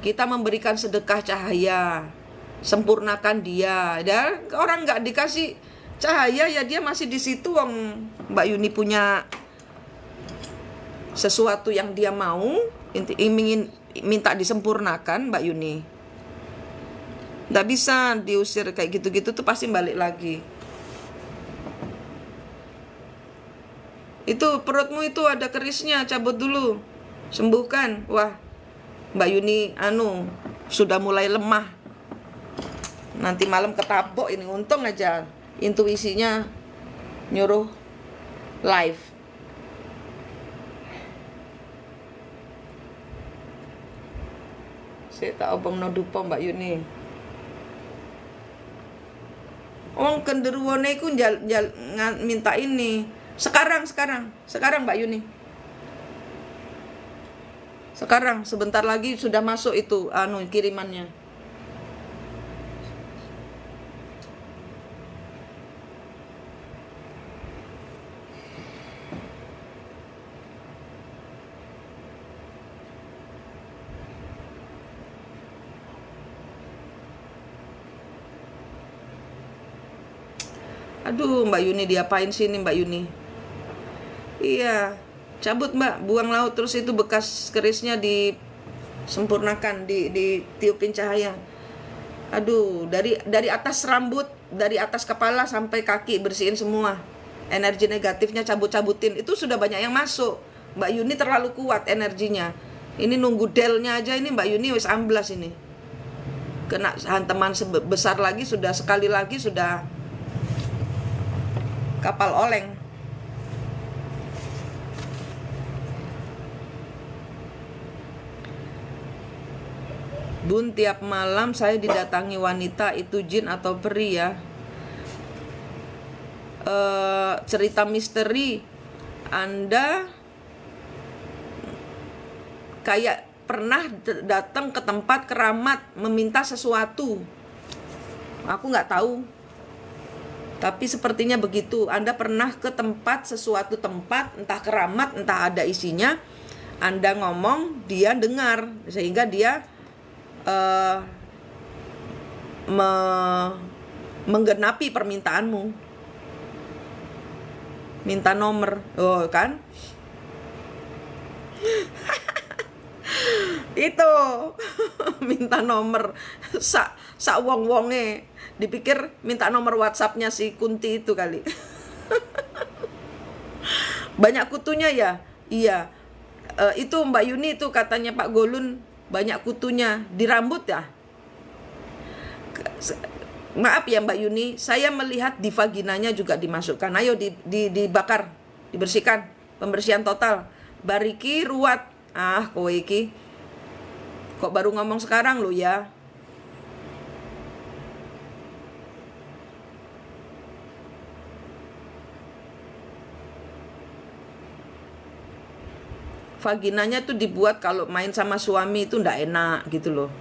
Kita memberikan sedekah cahaya, sempurnakan dia. Dan orang nggak dikasih cahaya ya dia masih di situ. Wong Mbak Yuni punya sesuatu yang dia mau, ingin minta disempurnakan Mbak Yuni. Nggak bisa diusir kayak gitu-gitu tuh pasti balik lagi. Itu perutmu itu ada kerisnya, cabut dulu. Sembuhkan. Wah, Mbak Yuni sudah mulai lemah. Nanti malam ketabok ini, untung aja intuisinya nyuruh live. Saya tak obong no dupo Mbak Yuni. Wong kenderuwone iku minta ini. Sekarang Mbak Yuni. Sekarang sebentar lagi sudah masuk itu kirimannya. Aduh, Mbak Yuni diapain sih ini Mbak Yuni? Iya, cabut Mbak, buang laut terus itu bekas kerisnya disempurnakan, ditiupin cahaya. Aduh, dari atas rambut, dari atas kepala sampai kaki bersihin semua. Energi negatifnya cabut-cabutin. Itu sudah banyak yang masuk. Mbak Yuni terlalu kuat energinya. Ini nunggu delnya aja ini Mbak Yuni wis amblas ini. Kena hantaman sebesar lagi sudah, sekali lagi sudah kapal oleng. Bun, tiap malam saya didatangi wanita, itu jin atau peri ya? Cerita misteri Anda kayak pernah datang ke tempat keramat meminta sesuatu. Aku nggak tahu. Tapi sepertinya begitu. Anda pernah ke sesuatu tempat, entah keramat, entah ada isinya. Anda ngomong, dia dengar. Sehingga dia menggenapi permintaanmu. Minta nomor. Oh kan? Itu minta nomor sak wong-wonge dipikir minta nomor WhatsApp-nya si Kunti itu kali. Banyak kutunya ya? Iya. Itu Mbak Yuni itu katanya Pak Golun banyak kutunya di rambut ya. Maaf ya Mbak Yuni, saya melihat di vaginanya juga dimasukkan. Ayo dibakar, dibersihkan, pembersihan total. Bariki ruwat. Kowe iki kok baru ngomong sekarang lo ya? Vaginanya tuh dibuat kalau main sama suami itu ndak enak gitu loh.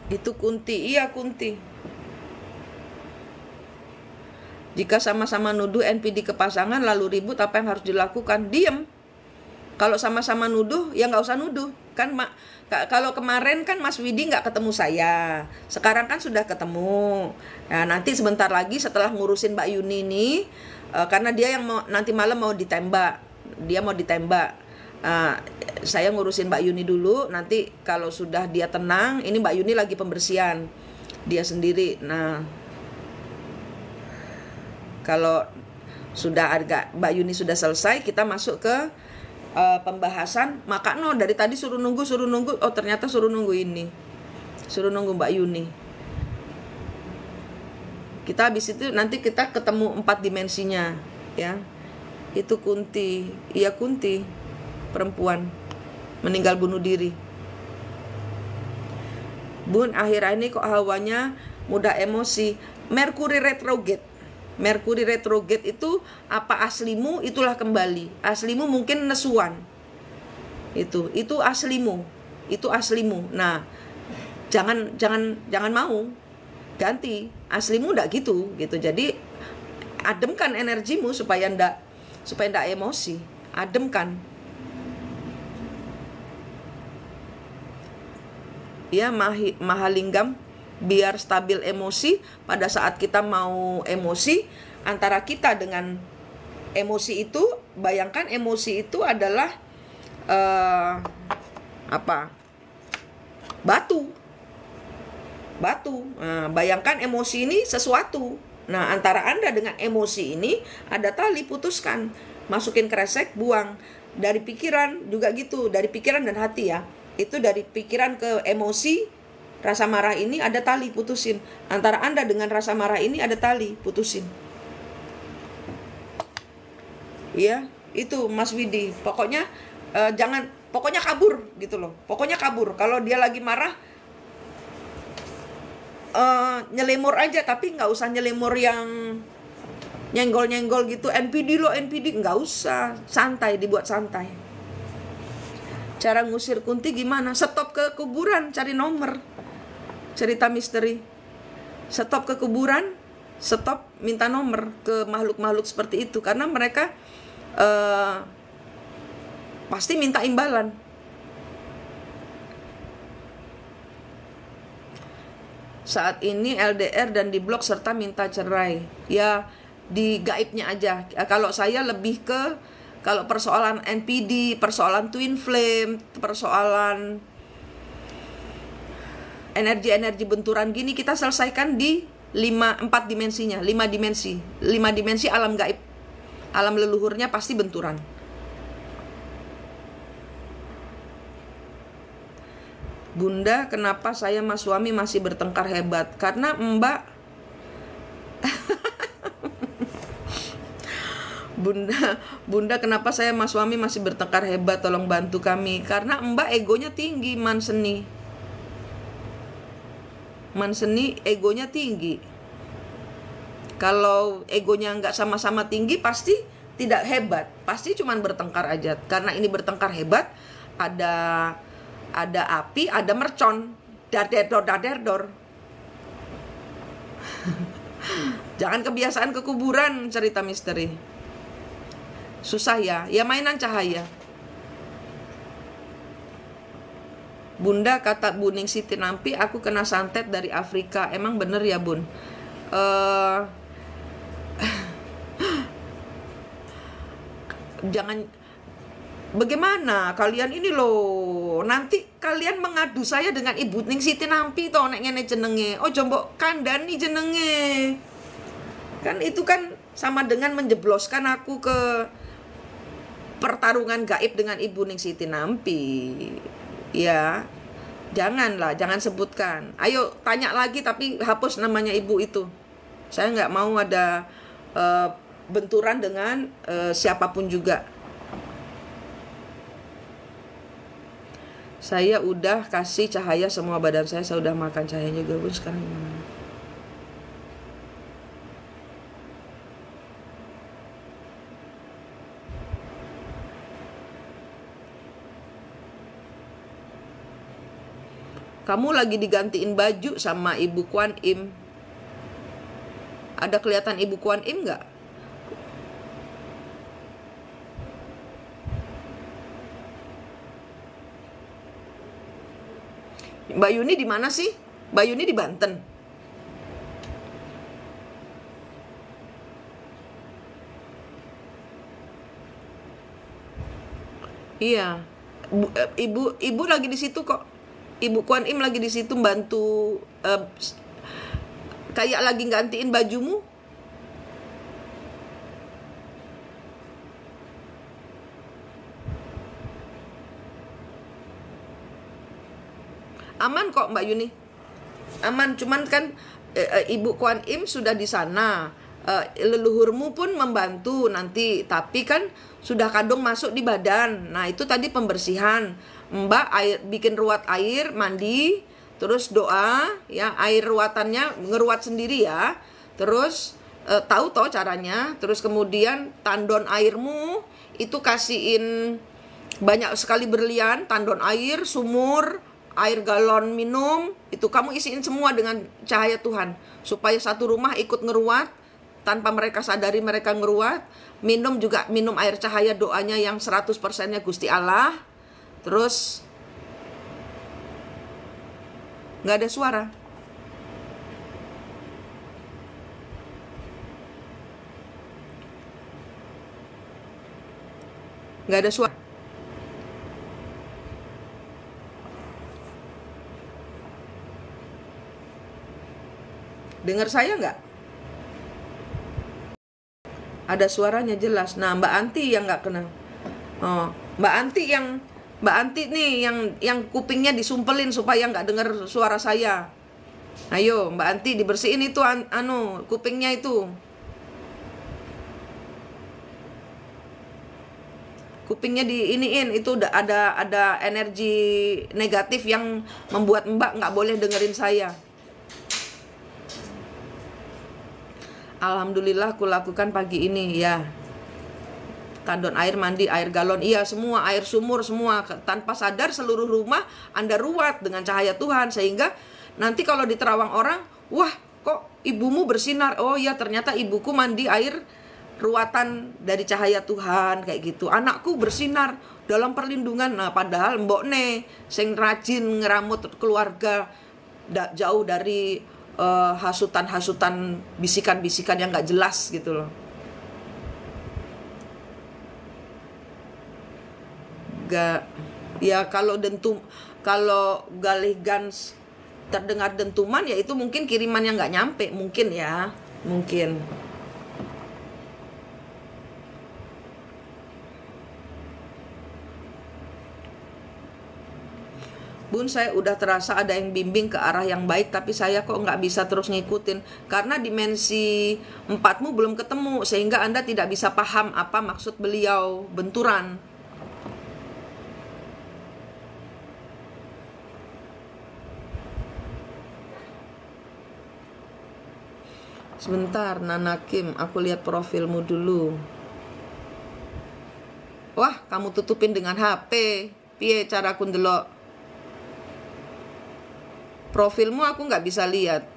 Itu Kunti, iya Kunti. Jika sama-sama nuduh NPD ke pasangan lalu ribut, apa yang harus dilakukan? Diem. Kalau sama-sama nuduh, ya nggak usah nuduh. Kan kalau kemarin kan Mas Widi nggak ketemu saya. Sekarang kan sudah ketemu. Nah nanti sebentar lagi setelah ngurusin Mbak Yuni ini, karena dia yang nanti malam mau ditembak. Dia mau ditembak. Uh, saya ngurusin Mbak Yuni dulu, nanti kalau sudah dia tenang, ini Mbak Yuni lagi pembersihan dia sendiri. Nah, kalau sudah agak Mbak Yuni sudah selesai, kita masuk ke pembahasan. Maka dari tadi suruh nunggu, oh ternyata suruh nunggu ini, suruh nunggu Mbak Yuni. Kita habis itu nanti kita ketemu 4 dimensinya, ya. Itu Kunti, iya Kunti, perempuan meninggal bunuh diri. Bun, akhir-akhir ini kok hawanya mudah emosi. Merkuri retrograde. Merkuri retrograde itu apa aslimu itulah kembali. Aslimu mungkin nesuan. Itu aslimu. Itu aslimu. Nah, jangan mau. Ganti. Aslimu ndak gitu. Jadi ademkan energimu supaya ndak emosi. Ademkan. Ya, Mahalinggam, biar stabil emosi. Pada saat kita mau emosi, antara kita dengan emosi itu, bayangkan emosi itu adalah batu. Nah, bayangkan emosi ini sesuatu. Nah, antara Anda dengan emosi ini ada tali, putuskan, masukin kresek, buang. Dari pikiran juga gitu, dari pikiran dan hati ya. Itu dari pikiran ke emosi, rasa marah ini ada tali, putusin. Antara Anda dengan rasa marah ini ada tali, putusin. Iya, itu Mas Widi. Pokoknya pokoknya kabur gitu loh. Pokoknya kabur. Kalau dia lagi marah, nyelimur aja, tapi nggak usah nyelimur yang nyenggol-nyenggol gitu. NPD nggak usah. Santai, dibuat santai. Cara ngusir Kunti gimana? Stop ke kuburan, cari nomor. Cerita misteri. Stop ke kuburan, stop minta nomor ke makhluk-makhluk seperti itu. Karena mereka pasti minta imbalan. Saat ini LDR dan diblok serta minta cerai. Ya, di gaibnya aja. Kalau saya lebih ke, kalau persoalan NPD, persoalan twin flame, persoalan energi-energi benturan gini, kita selesaikan di 4 dimensinya, 5 dimensi alam gaib. Alam leluhurnya pasti benturan. Bunda, kenapa saya sama suami masih bertengkar hebat? Karena Mbak Bunda, kenapa saya sama suami masih bertengkar hebat? Tolong bantu kami. Karena Mbak egonya tinggi, Manseni egonya tinggi. Kalau egonya nggak sama-sama tinggi, pasti tidak hebat. Pasti cuman bertengkar aja. Karena ini bertengkar hebat, ada api, ada mercon. Daderdor. Jangan kebiasaan ke kuburan, cerita misteri. Susah ya mainan cahaya. Bunda, kata Buning Siti Nampi, aku kena santet dari Afrika. Emang bener ya Bun? Jangan. Bagaimana kalian ini loh? Nanti kalian mengadu saya dengan Ibu Ning Siti Nampi toh, nek ngene jenenge. Oh jombok kandani jenenge. Kan itu kan sama dengan menjebloskan aku ke pertarungan gaib dengan Ibu Ning Siti Nampi. Ya, jangan sebutkan. Ayo tanya lagi tapi hapus namanya ibu itu. Saya nggak mau ada benturan dengan siapapun juga. Saya udah kasih cahaya semua badan saya udah makan cahaya juga Bun. Sekarang gimana? Kamu lagi digantiin baju sama Ibu Kuan Im. Ada kelihatan Ibu Kuan Im nggak? Mbak Yuni di mana sih? Mbak Yuni di Banten. Iya. Ibu lagi di situ kok. Ibu Kuan Im lagi di situ bantu, kayak lagi gantiin bajumu. Aman kok Mbak Yuni. Aman, cuman kan Ibu Kuan Im sudah di sana. Leluhurmu pun membantu nanti, tapi kan sudah kadung masuk di badan. Nah, itu tadi pembersihan. Mbak bikin ruat air, mandi, terus doa ya, air ruatannya ngeruat sendiri ya. Terus tahu toh caranya. Terus kemudian tandon airmu itu kasihin banyak sekali berlian, tandon air, sumur, air galon minum, itu kamu isiin semua dengan cahaya Tuhan, supaya satu rumah ikut ngeruat tanpa mereka sadari mereka ngeruat. Minum juga minum air cahaya doanya yang 100%-nya Gusti Allah. Terus nggak ada suara. Nggak ada suara. Dengar saya nggak? Ada suaranya jelas. Nah, Mbak Anti yang nggak kena. Oh, Mbak Anti nih yang kupingnya disumpelin supaya nggak dengar suara saya. Ayo, Mbak Anti dibersihin itu kupingnya itu. Kupingnya diiniin, itu udah ada energi negatif yang membuat Mbak nggak boleh dengerin saya. Alhamdulillah aku lakukan pagi ini ya. Tandon air, mandi, air galon, iya semua, air sumur semua. Tanpa sadar seluruh rumah Anda ruat dengan cahaya Tuhan. Sehingga nanti kalau di terawang orang, wah kok ibumu bersinar. Oh ya, ternyata ibuku mandi air ruatan dari cahaya Tuhan, kayak gitu. Anakku bersinar dalam perlindungan. Nah, padahal mbokne sing rajin ngeramut keluarga jauh dari hasutan-hasutan, bisikan-bisikan yang nggak jelas gitu loh. Gak, ya kalau galih gans terdengar dentuman, ya itu mungkin kiriman yang nggak nyampe, mungkin ya, mungkin. Bun, saya udah terasa ada yang bimbing ke arah yang baik, tapi saya kok nggak bisa terus ngikutin. Karena dimensi 4-mu belum ketemu, sehingga Anda tidak bisa paham apa maksud beliau benturan. Sebentar, Nana Kim, aku lihat profilmu dulu. Wah, kamu tutupin dengan HP. Piye cara aku ndelok profilmu? Aku nggak bisa lihat.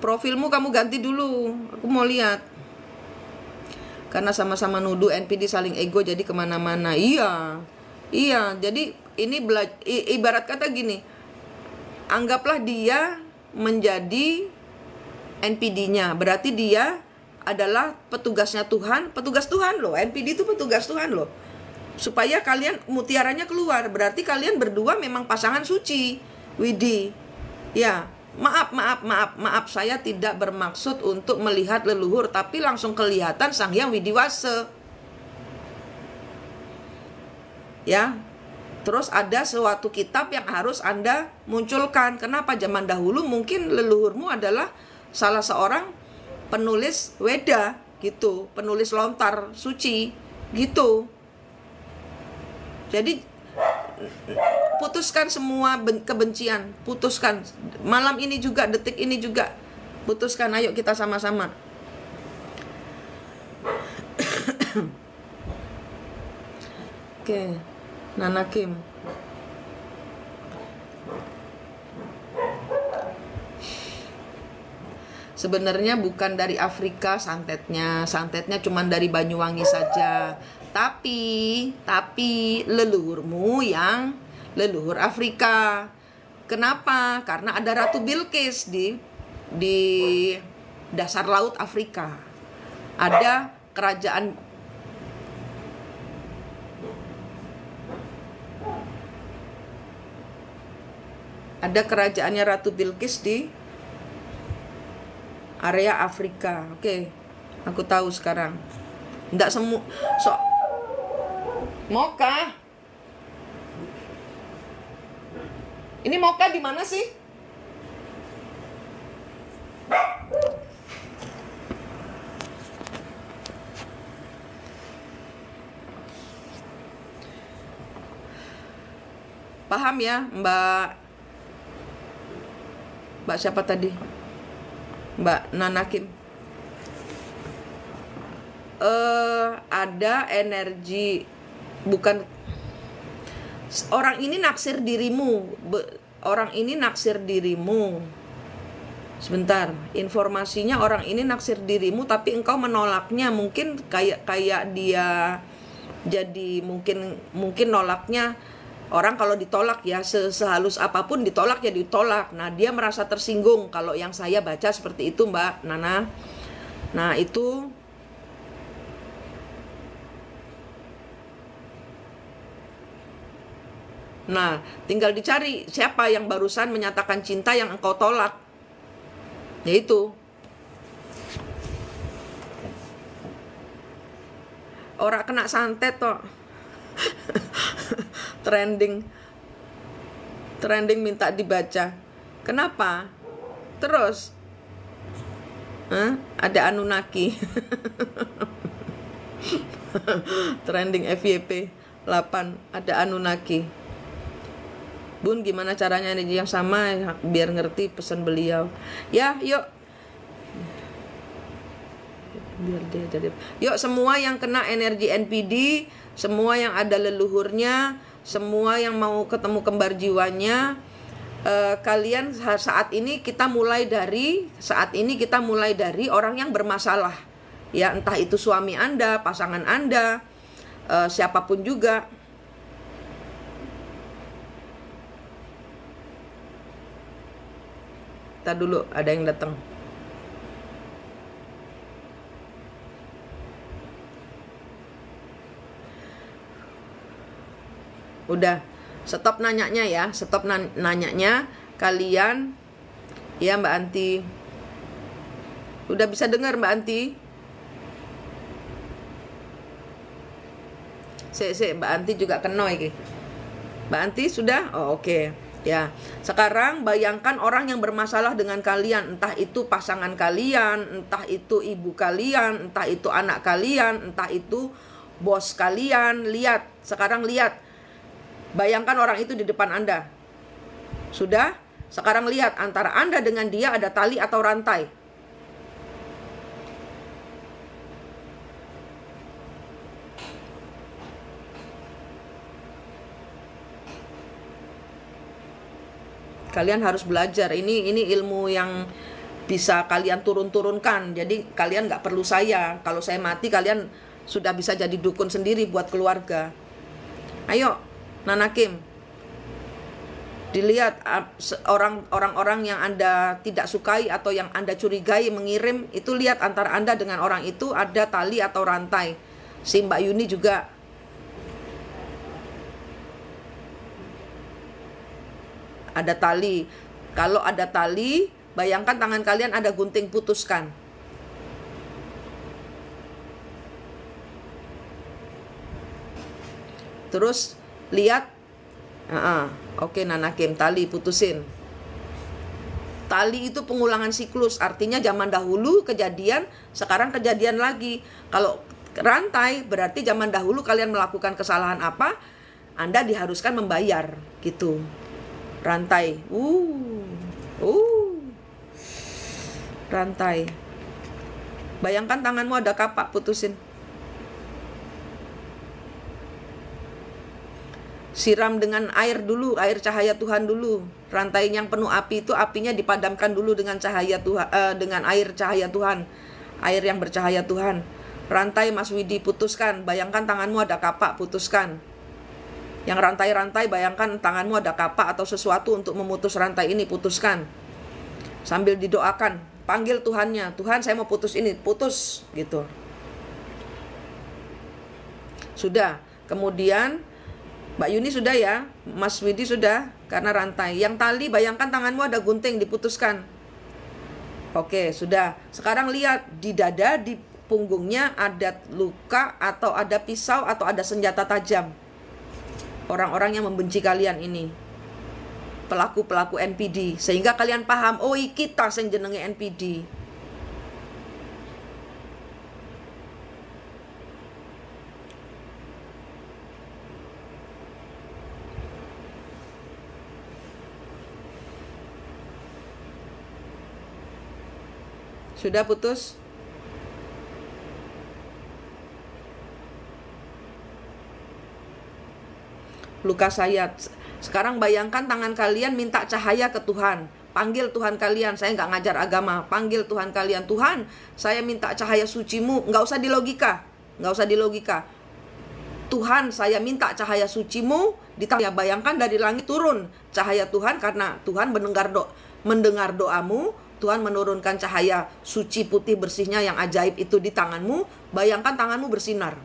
Profilmu kamu ganti dulu, aku mau lihat. Karena sama-sama nuduh NPD saling ego, jadi kemana-mana. Iya, jadi ini ibarat kata gini, anggaplah dia menjadi NPD-nya, berarti dia adalah petugasnya Tuhan, petugas Tuhan loh. NPD itu petugas Tuhan loh. Supaya kalian mutiaranya keluar, berarti kalian berdua memang pasangan suci. Widi, ya, maaf, saya tidak bermaksud untuk melihat leluhur, tapi langsung kelihatan Sang Hyang Widiwase. Ya. Terus ada suatu kitab yang harus Anda munculkan. Kenapa? Zaman dahulu mungkin leluhurmu adalah salah seorang penulis Weda gitu, penulis lontar suci gitu. Jadi putuskan semua kebencian, putuskan malam ini juga, detik ini juga, putuskan. Ayo kita sama-sama. Oke, Nana Kim. Sebenarnya bukan dari Afrika santetnya cuma dari Banyuwangi saja. Tapi leluhurmu yang leluhur Afrika. Kenapa? Karena ada Ratu Bilqis di dasar laut Afrika. Ada kerajaannya Ratu Bilqis di area Afrika. Oke, aku tahu sekarang. Enggak semua. Moka. Ini Moka di mana sih? Paham ya, Mbak siapa tadi? Mbak Nanakim. Ada energi, bukan orang ini naksir dirimu. Orang ini naksir dirimu. Sebentar, informasinya orang ini naksir dirimu tapi engkau menolaknya. Mungkin kayak dia jadi mungkin nolaknya. Orang kalau ditolak ya, sehalus apapun ditolak ya ditolak. Nah, dia merasa tersinggung kalau yang saya baca seperti itu, Mbak Nana. Nah, itu nah, tinggal dicari siapa yang barusan menyatakan cinta yang engkau tolak. Yaitu orang kena santet toh. trending minta dibaca. Kenapa? Terus ada Anunnaki. Trending FYP 8 ada Anunnaki. Bun, gimana caranya energi yang sama biar ngerti pesan beliau? Ya, yuk. Biar dia jadi. Yuk, semua yang kena energi NPD, semua yang ada leluhurnya, semua yang mau ketemu kembar jiwanya, kalian saat ini kita mulai dari orang yang bermasalah. Ya, entah itu suami Anda, pasangan Anda, siapapun juga. Kita dulu ada yang datang. Udah, stop nanyanya ya, stop nanyanya. Kalian, ya Mbak Anti. Udah bisa dengar Mbak Anti? Mbak Anti juga kena iki. Mbak Anti sudah? Oh, oke. Ya, sekarang bayangkan orang yang bermasalah dengan kalian, entah itu pasangan kalian, entah itu ibu kalian, entah itu anak kalian, entah itu bos kalian. Lihat, sekarang lihat. Bayangkan orang itu di depan Anda. Sudah? Sekarang lihat, antara Anda dengan dia ada tali atau rantai. Kalian harus belajar. Ini ilmu yang bisa kalian turun-turunkan. Jadi kalian nggak perlu saya. Kalau saya mati, kalian sudah bisa jadi dukun sendiri buat keluarga. Ayo, Nanakim, dilihat orang-orang yang Anda tidak sukai atau yang Anda curigai mengirim, itu lihat antara Anda dengan orang itu ada tali atau rantai. Si Mbak Yuni juga. Ada tali. Kalau ada tali, bayangkan tangan kalian ada gunting, putuskan. Terus lihat, oke Nanakim, tali putusin. Tali itu pengulangan siklus, artinya zaman dahulu kejadian, sekarang kejadian lagi. Kalau rantai berarti zaman dahulu kalian melakukan kesalahan apa, Anda diharuskan membayar, gitu. Rantai, rantai. Bayangkan tanganmu ada kapak, putusin. Siram dengan air dulu, air cahaya Tuhan dulu. Rantai yang penuh api itu apinya dipadamkan dulu dengan cahaya Tuhan, dengan air cahaya Tuhan, air yang bercahaya Tuhan. Rantai Mas Widi putuskan. Bayangkan tanganmu ada kapak, putuskan. Yang rantai-rantai, bayangkan tanganmu ada kapak atau sesuatu untuk memutus rantai ini, putuskan. Sambil didoakan, panggil Tuhannya, Tuhan saya mau putus ini, putus gitu. Sudah, kemudian Mbak Yuni sudah ya, Mas Widi sudah, karena rantai. Yang tali, bayangkan tanganmu ada gunting, diputuskan. Oke, sudah. Sekarang lihat di dada, di punggungnya ada luka atau ada pisau atau ada senjata tajam. Orang-orang yang membenci kalian ini, pelaku-pelaku NPD, sehingga kalian paham, oh kita sing jenenge NPD. Sudah putus? Luka sayat. Sekarang bayangkan tangan kalian minta cahaya ke Tuhan. Panggil Tuhan kalian, saya nggak ngajar agama. Panggil Tuhan kalian, Tuhan saya minta cahaya sucimu. Nggak usah di logika. Tuhan saya minta cahaya sucimu. Bayangkan dari langit turun cahaya Tuhan, karena Tuhan mendengar doamu. Tuhan menurunkan cahaya suci putih bersihnya yang ajaib itu di tanganmu. Bayangkan tanganmu bersinar.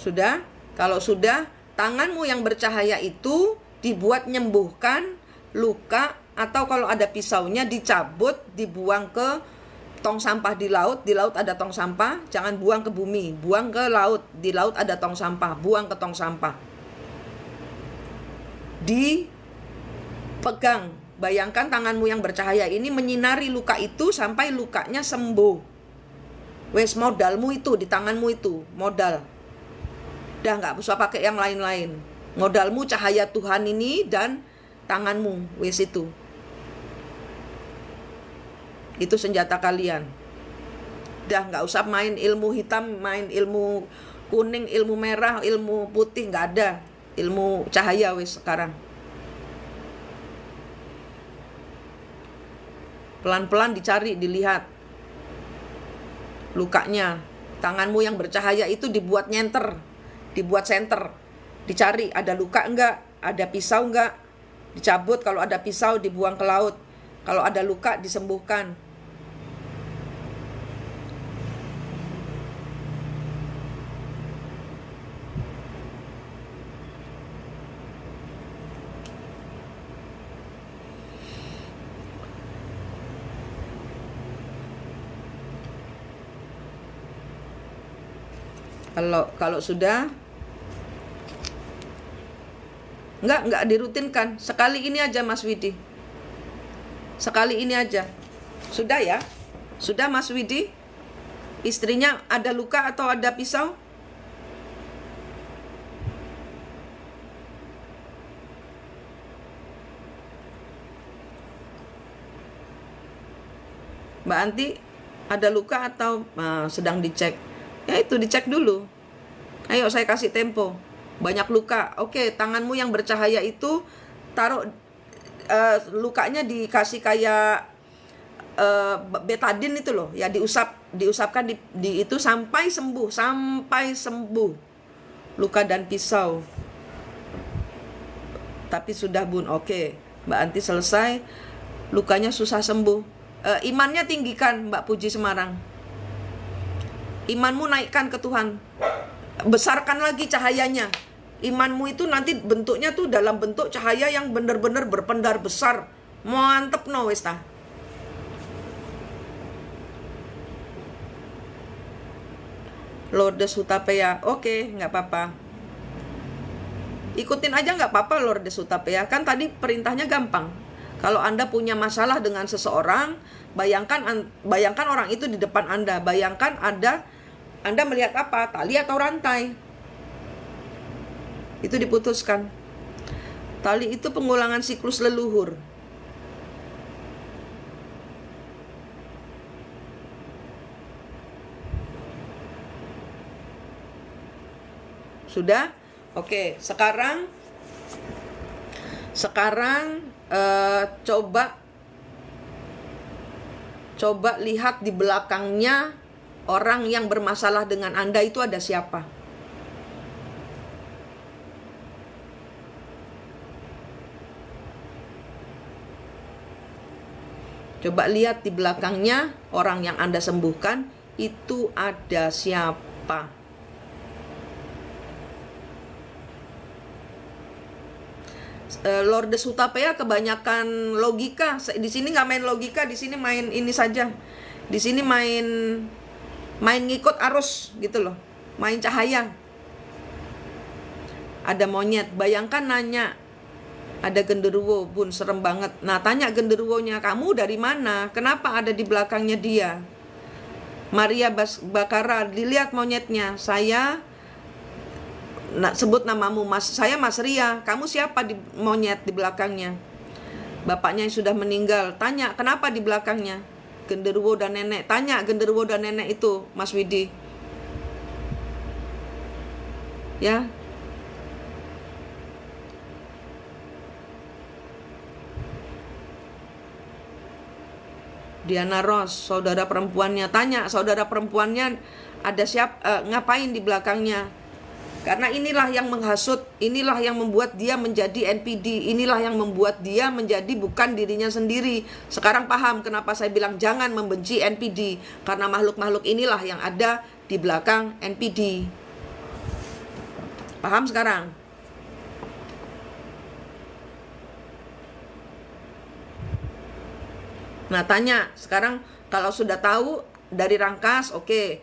Sudah? Kalau sudah, tanganmu yang bercahaya itu dibuat nyembuhkan luka, atau kalau ada pisaunya dicabut, dibuang ke tong sampah di laut ada tong sampah, jangan buang ke bumi, buang ke laut, di laut ada tong sampah, buang ke tong sampah. Dipegang, bayangkan tanganmu yang bercahaya ini menyinari luka itu sampai lukanya sembuh. Wes modalmu itu di tanganmu itu, modal. Udah nggak usah pakai yang lain-lain. Modalmu cahaya Tuhan ini dan tanganmu, wes itu. Itu senjata kalian. Udah nggak usah main ilmu hitam, main ilmu kuning, ilmu merah, ilmu putih, nggak ada. Ilmu cahaya wes sekarang. Pelan-pelan dicari, dilihat lukanya. Tanganmu yang bercahaya itu dibuat nyenter, dibuat senter, dicari ada luka enggak, ada pisau enggak, dicabut. Kalau ada pisau dibuang ke laut, kalau ada luka disembuhkan. Kalau sudah, enggak dirutinkan. Sekali ini aja Mas Widi. Sekali ini aja. Sudah ya? Sudah Mas Widi? Istrinya ada luka atau ada pisau? Mbak Anti ada luka atau sedang dicek? Ya itu dicek dulu. Ayo saya kasih tempo. Banyak luka. Oke, tanganmu yang bercahaya itu taruh lukanya dikasih kayak betadin itu loh. Ya diusapkan di itu sampai sembuh. Luka dan pisau. Tapi sudah Bun. Oke, Mbak Anti selesai. Lukanya susah sembuh. Imannya tinggikan Mbak Puji Semarang. Imanmu naikkan ke Tuhan. Besarkan lagi cahayanya. Imanmu itu nanti bentuknya tuh dalam bentuk cahaya yang benar-benar berpendar besar. Mantep no wis ta. Lourdes Hutapea. Oke, nggak apa-apa. Ikutin aja nggak apa-apa Lourdes Hutapea. Kan tadi perintahnya gampang. Kalau Anda punya masalah dengan seseorang, bayangkan orang itu di depan Anda. Bayangkan Anda melihat apa? Tali atau rantai? Itu diputuskan. Tali itu pengulangan siklus leluhur. Sudah? Oke, sekarang coba lihat di belakangnya orang yang bermasalah dengan Anda itu ada siapa? Coba lihat di belakangnya orang yang Anda sembuhkan itu ada siapa? Lourdes Hutapea kebanyakan logika. Di sini nggak main logika, di sini main ini saja. Di sini main ngikut arus gitu loh, main cahaya. Ada monyet, bayangkan nanya, ada genderuwo, bun serem banget. Nah tanya genderuwonya, kamu dari mana? Kenapa ada di belakangnya dia? Maria Bakara, dilihat monyetnya, saya sebut namamu, Mas. Saya Mas Ria. Kamu siapa di monyet di belakangnya? Bapaknya yang sudah meninggal. Tanya, kenapa di belakangnya? Genderuwo dan nenek. Tanya genderuwo dan nenek itu, Mas Widi. Ya. Diana Ros, saudara perempuannya. Tanya, saudara perempuannya ada ngapain di belakangnya? Karena inilah yang menghasut, inilah yang membuat dia menjadi NPD, inilah yang membuat dia menjadi bukan dirinya sendiri. Sekarang paham kenapa saya bilang jangan membenci NPD, karena makhluk-makhluk inilah yang ada di belakang NPD. Paham sekarang? Nah tanya, sekarang kalau sudah tahu dari Rangkas, oke.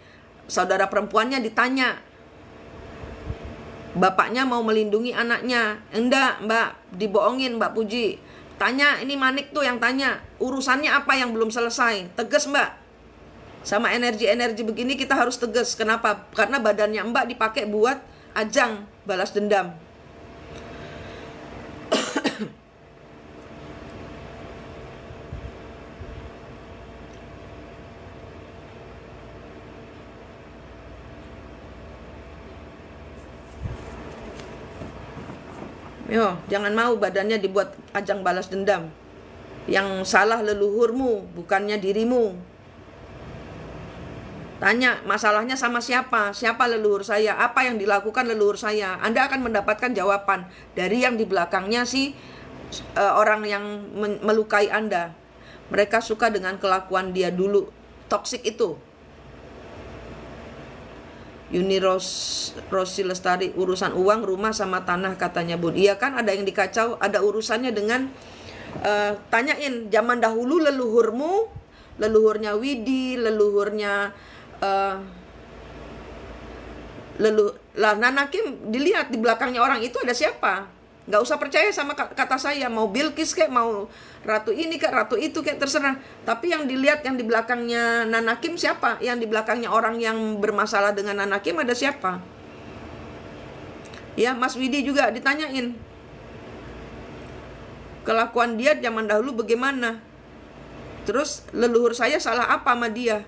Saudara perempuannya ditanya, bapaknya mau melindungi anaknya. Enggak, Mbak, dibohongin Mbak Puji. Tanya, ini Manik tuh yang tanya, urusannya apa yang belum selesai? Tegas Mbak. Sama energi-energi begini kita harus tegas. Kenapa? Karena badannya Mbak dipakai buat ajang balas dendam. Yo, jangan mau badannya dibuat ajang balas dendam. Yang salah leluhurmu, bukannya dirimu. Tanya, masalahnya sama siapa? Siapa leluhur saya? Apa yang dilakukan leluhur saya? Anda akan mendapatkan jawaban dari yang di belakangnya orang yang melukai Anda. Mereka suka dengan kelakuan dia dulu. Toksik itu. Yuni Rosi Lestari, urusan uang, rumah, sama tanah katanya Bun. Iya kan, ada yang dikacau, ada urusannya dengan tanyain zaman dahulu leluhurmu, leluhurnya Widi, leluhurnya Nanakim, dilihat di belakangnya orang itu ada siapa. Nggak usah percaya sama kata saya, mau Bilqis kayak, mau ratu ini kayak, ratu itu kayak, terserah. Tapi yang dilihat yang di belakangnya Nanakim siapa? Yang di belakangnya orang yang bermasalah dengan Nanakim ada siapa? Ya, Mas Widi juga ditanyain, kelakuan dia zaman dahulu bagaimana? Terus leluhur saya salah apa sama dia?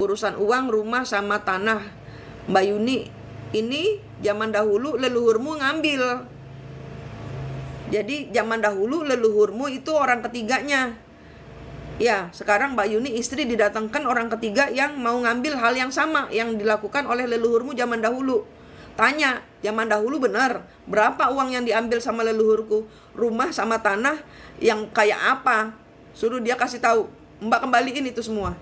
Urusan uang, rumah, sama tanah. Mbak Yuni, ini zaman dahulu leluhurmu ngambil. Jadi zaman dahulu leluhurmu itu orang ketiganya. Ya, sekarang Mbak Yuni istri didatangkan orang ketiga yang mau ngambil hal yang sama yang dilakukan oleh leluhurmu zaman dahulu. Tanya, zaman dahulu benar, berapa uang yang diambil sama leluhurku? Rumah sama tanah yang kayak apa? Suruh dia kasih tahu. Mbak kembaliin itu semua.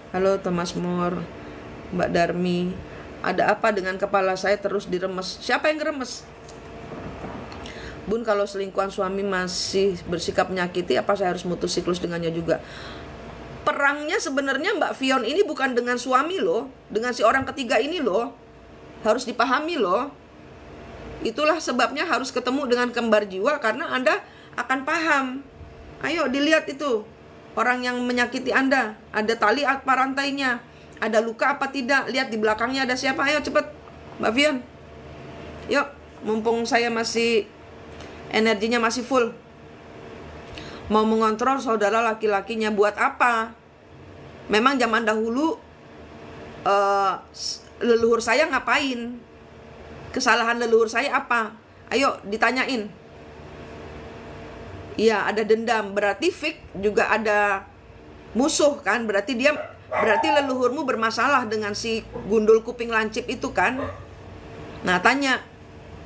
Halo Thomas Moore, Mbak Darmi, ada apa dengan kepala saya terus diremes? Siapa yang ngeremes? Bun, kalau selingkuhan suami masih bersikap menyakiti, apa saya harus mutus siklus dengannya juga? Perangnya sebenarnya Mbak Fion ini bukan dengan suami loh, dengan si orang ketiga ini loh. Harus dipahami loh. Itulah sebabnya harus ketemu dengan kembar jiwa, karena Anda akan paham. Ayo dilihat itu, orang yang menyakiti Anda, ada tali apa rantainya, ada luka apa tidak, lihat di belakangnya ada siapa. Ayo cepet Mbak Vian, yuk, mumpung saya masih energinya masih full. Mau mengontrol saudara laki-lakinya buat apa? Memang zaman dahulu leluhur saya ngapain? Kesalahan leluhur saya apa? Ayo ditanyain. Iya, ada dendam. Berarti Fik juga ada musuh kan? Berarti leluhurmu bermasalah dengan si gundul kuping lancip itu kan? Nah, tanya.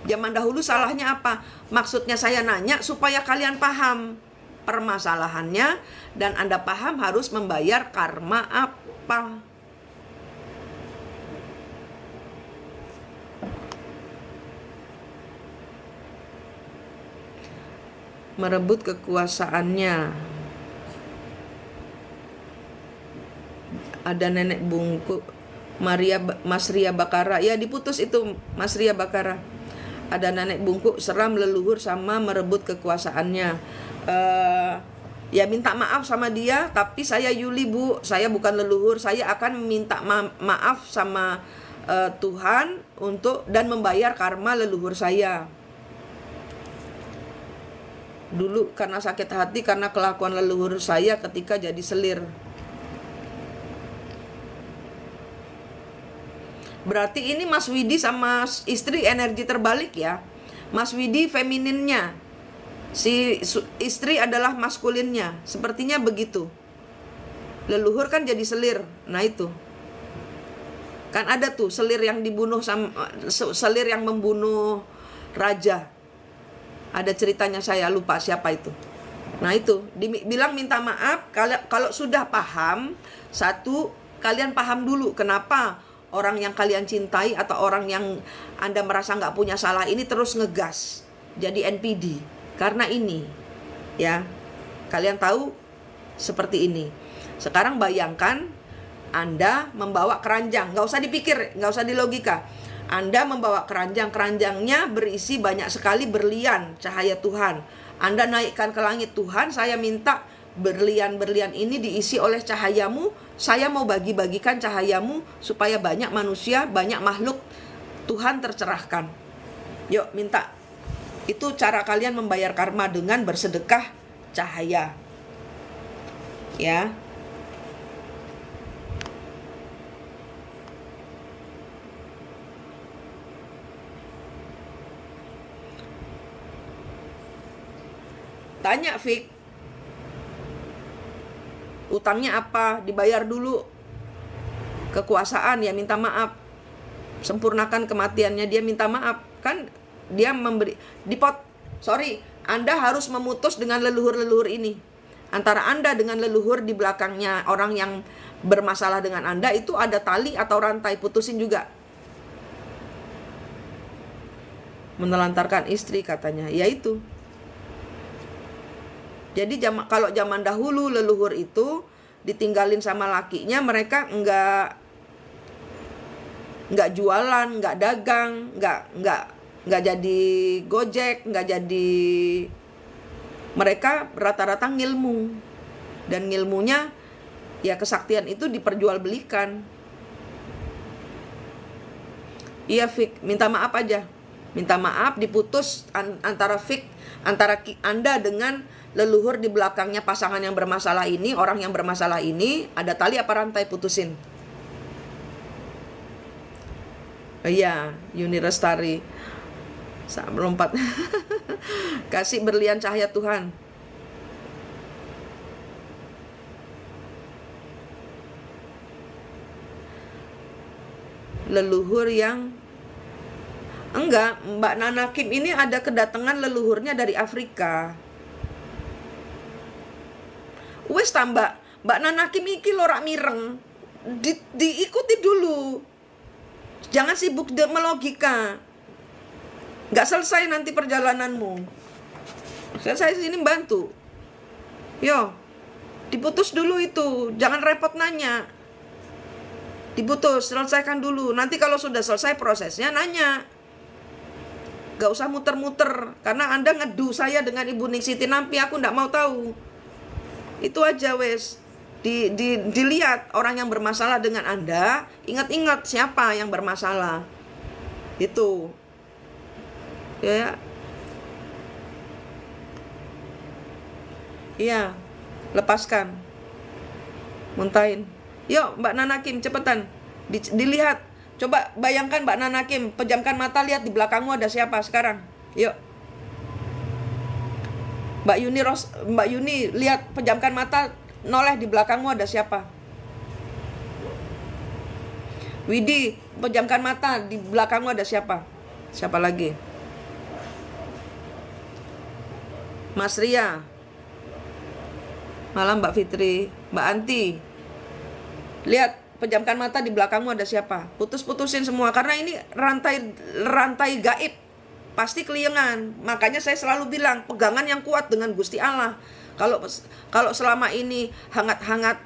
Zaman dahulu salahnya apa? Maksudnya saya nanya supaya kalian paham permasalahannya dan Anda paham harus membayar karma apa. Merebut kekuasaannya. Ada nenek bungku Mas Ria Bakara. Ya diputus itu Mas Ria Bakara. Ada nenek bungkuk seram leluhur sama merebut kekuasaannya. Ya minta maaf sama dia. Tapi saya Yuli Bu, saya bukan leluhur. Saya akan minta maaf sama Tuhan untuk dan membayar karma leluhur saya. Dulu karena sakit hati karena kelakuan leluhur saya ketika jadi selir. Berarti ini Mas Widi sama istri energi terbalik ya. Mas Widi femininnya, si istri adalah maskulinnya. Sepertinya begitu. Leluhur kan jadi selir. Nah itu. Kan ada tuh selir yang dibunuh sama selir yang membunuh raja. Ada ceritanya, saya lupa siapa itu. Nah itu, bilang minta maaf. Kalau sudah paham, satu, kalian paham dulu kenapa orang yang kalian cintai atau orang yang Anda merasa nggak punya salah ini terus ngegas jadi NPD. Karena ini, ya, kalian tahu seperti ini. Sekarang bayangkan Anda membawa keranjang, nggak usah dipikir, nggak usah dilogika. Anda membawa keranjang-keranjangnya berisi banyak sekali berlian cahaya Tuhan. Anda naikkan ke langit, Tuhan saya minta berlian-berlian ini diisi oleh cahayamu. Saya mau bagi-bagikan cahayamu supaya banyak manusia, banyak makhluk Tuhan tercerahkan. Yuk minta. Itu cara kalian membayar karma dengan bersedekah cahaya. Ya. Tanya Fik, utangnya apa? Dibayar dulu. Kekuasaan ya minta maaf. Sempurnakan kematiannya, dia minta maaf. Kan dia memberi Anda harus memutus dengan leluhur-leluhur ini. Antara Anda dengan leluhur di belakangnya orang yang bermasalah dengan Anda itu ada tali atau rantai, putusin juga. Menelantarkan istri katanya, ya itu. Jadi kalau zaman dahulu leluhur itu ditinggalin sama lakinya, mereka enggak jualan, enggak dagang, enggak jadi gojek, enggak jadi, mereka rata-rata ngilmu. Dan ngilmunya ya kesaktian itu diperjualbelikan. Iya Fik, minta maaf aja. Minta maaf, diputus antara Anda dengan leluhur di belakangnya pasangan yang bermasalah ini, orang yang bermasalah ini, ada tali apa rantai, putusin. Iya, Yuni Restari. Melompat. Kasih berlian cahaya Tuhan. Leluhur yang enggak, Mbak Nana Kim ini ada kedatangan leluhurnya dari Afrika. Wes tambah Mbak Nana Kim iki lorak mireng. Diikuti dulu. Jangan sibuk melogika. Nggak selesai nanti perjalananmu. Saya sini bantu. Yo, diputus dulu itu. Jangan repot nanya. Diputus, selesaikan dulu. Nanti kalau sudah selesai prosesnya nanya. Gak usah muter-muter, karena Anda ngedu saya dengan Ibu Ningsi Tinampi, aku nggak mau tahu. Itu aja wes. Dilihat orang yang bermasalah dengan Anda, ingat-ingat siapa yang bermasalah. Itu. Ya. Iya. Lepaskan. Muntahin. Yuk Mbak Nana Kim, cepetan. Dilihat. Coba bayangkan Mbak Nana Kim, pejamkan mata, lihat di belakangmu ada siapa sekarang. Yuk. Mbak Yuni, lihat, pejamkan mata, noleh di belakangmu ada siapa. Widi, pejamkan mata, di belakangmu ada siapa. Siapa lagi? Mas Ria. Malam Mbak Fitri. Mbak Anti. Lihat, pejamkan mata, di belakangmu ada siapa. Putus-putusin semua, karena ini rantai gaib. Pasti keliengan. Makanya saya selalu bilang, pegangan yang kuat dengan Gusti Allah. Kalau selama ini hangat-hangat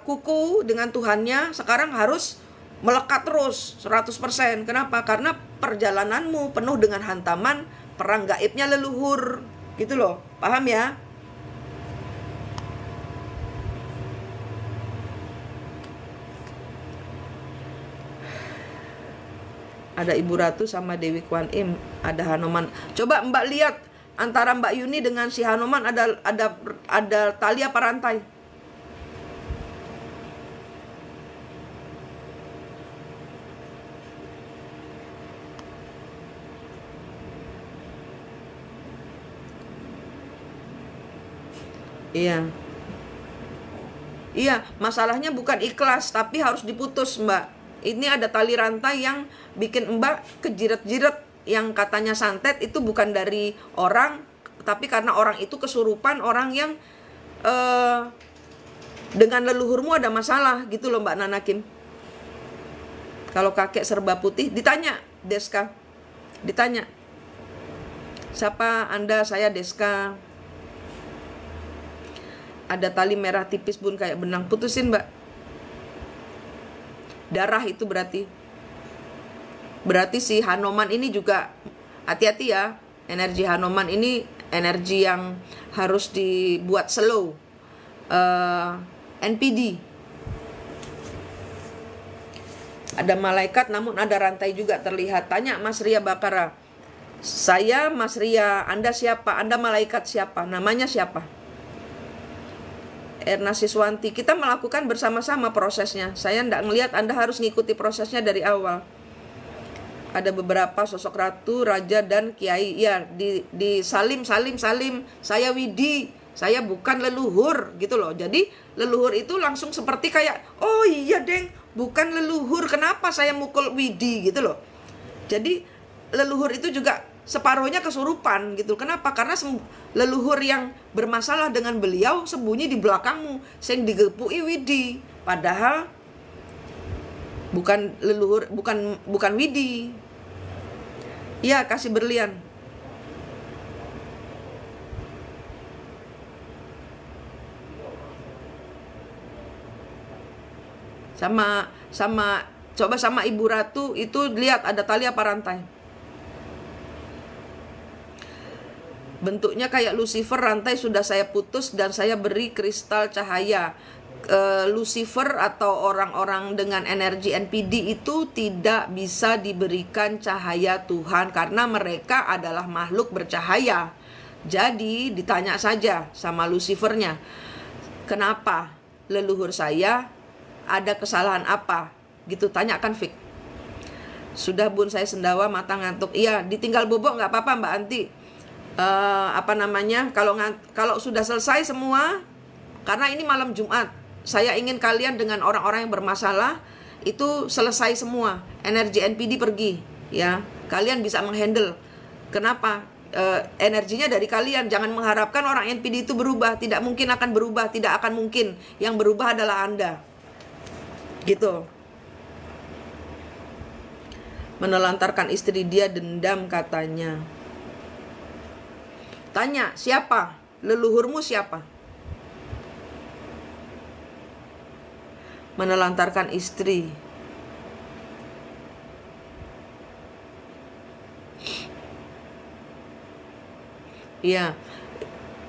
kuku dengan Tuhannya, sekarang harus melekat terus 100%. Kenapa? Karena perjalananmu penuh dengan hantaman perang gaibnya leluhur. Gitu loh. Paham ya? Ada Ibu Ratu sama Dewi Kwan Im, ada Hanoman. Coba Mbak lihat antara Mbak Yuni dengan si Hanoman ada tali apa rantai? Iya. Iya, masalahnya bukan ikhlas, tapi harus diputus, Mbak. Ini ada tali rantai yang bikin Mbak kejiret-jiret. Yang katanya santet itu bukan dari orang, tapi karena orang itu kesurupan, orang yang dengan leluhurmu ada masalah gitu loh Mbak Nana Kim. Kalau kakek serba putih, ditanya Deska, ditanya, siapa Anda? Saya Deska. Ada tali merah tipis bun kayak benang, putusin Mbak. Darah itu berarti si Hanoman ini juga hati-hati ya. Energi Hanoman ini energi yang harus dibuat slow. NPD. Ada malaikat namun ada rantai juga terlihat. Tanya Mas Ria Bakara, saya Mas Ria, Anda siapa? Anda malaikat siapa? Namanya siapa? Erna Siswanti, kita melakukan bersama-sama prosesnya. Saya tidak melihat Anda harus ngikuti prosesnya dari awal. Ada beberapa sosok ratu, raja, dan kiai. Ya, di salim. Saya Widi, saya bukan leluhur gitu loh. Jadi leluhur itu langsung seperti kayak, oh iya deng, bukan leluhur. Kenapa saya mukul Widi gitu loh. Jadi leluhur itu juga separuhnya kesurupan gitu. Kenapa? Karena leluhur yang bermasalah dengan beliau sembunyi di belakangmu, sing digepui Widi. Padahal bukan leluhur, bukan Widi. Iya, kasih berlian. Coba sama Ibu Ratu itu lihat ada tali apa rantai. Bentuknya kayak Lucifer, rantai sudah saya putus dan saya beri kristal cahaya. Lucifer atau orang-orang dengan energi NPD itu tidak bisa diberikan cahaya Tuhan karena mereka adalah makhluk bercahaya. Jadi ditanya saja sama Lucifernya, kenapa leluhur saya ada kesalahan apa? Gitu, tanyakan Fik. Sudah bun, saya sendawa mata ngantuk. Iya, ditinggal bobok nggak apa-apa Mbak Anti. Kalau sudah selesai semua, karena ini malam Jumat, saya ingin kalian dengan orang-orang yang bermasalah itu selesai semua, energi NPD pergi, ya kalian bisa menghandle. Kenapa? Energinya dari kalian. Jangan mengharapkan orang NPD itu berubah, tidak mungkin akan berubah, tidak akan mungkin. Yang berubah adalah Anda, gitu. Menelantarkan istri dia, dendam katanya. Tanya, siapa? Leluhurmu siapa? Menelantarkan istri. Iya.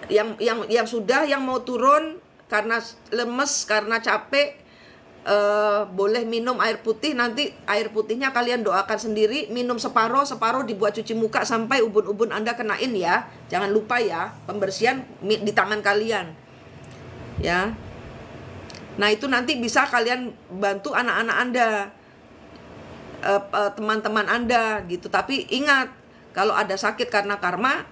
Yang sudah, yang mau turun karena lemes, karena capek, boleh minum air putih. Nanti air putihnya kalian doakan sendiri, minum separuh dibuat cuci muka sampai ubun-ubun Anda kenain ya. Jangan lupa ya, pembersihan di tangan kalian ya. Nah itu nanti bisa kalian bantu anak-anak Anda, teman-teman Anda gitu. Tapi ingat, kalau ada sakit karena karma,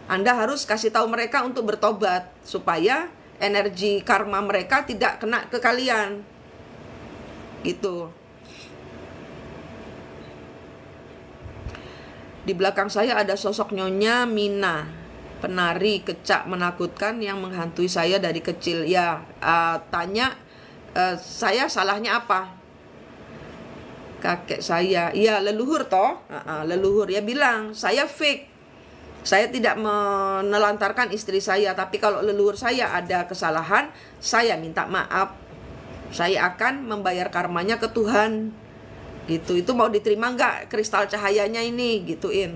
Anda harus kasih tahu mereka untuk bertobat supaya energi karma mereka tidak kena ke kalian gitu. Di belakang saya ada sosok Nyonya Mina, penari kecak menakutkan yang menghantui saya dari kecil. Ya, tanya saya salahnya apa? Kakek saya, ya leluhur toh, leluhur ya bilang saya fake. Saya tidak menelantarkan istri saya, tapi kalau leluhur saya ada kesalahan, saya minta maaf. Saya akan membayar karmanya ke Tuhan. Gitu. Itu mau diterima nggak kristal cahayanya ini? Gituin.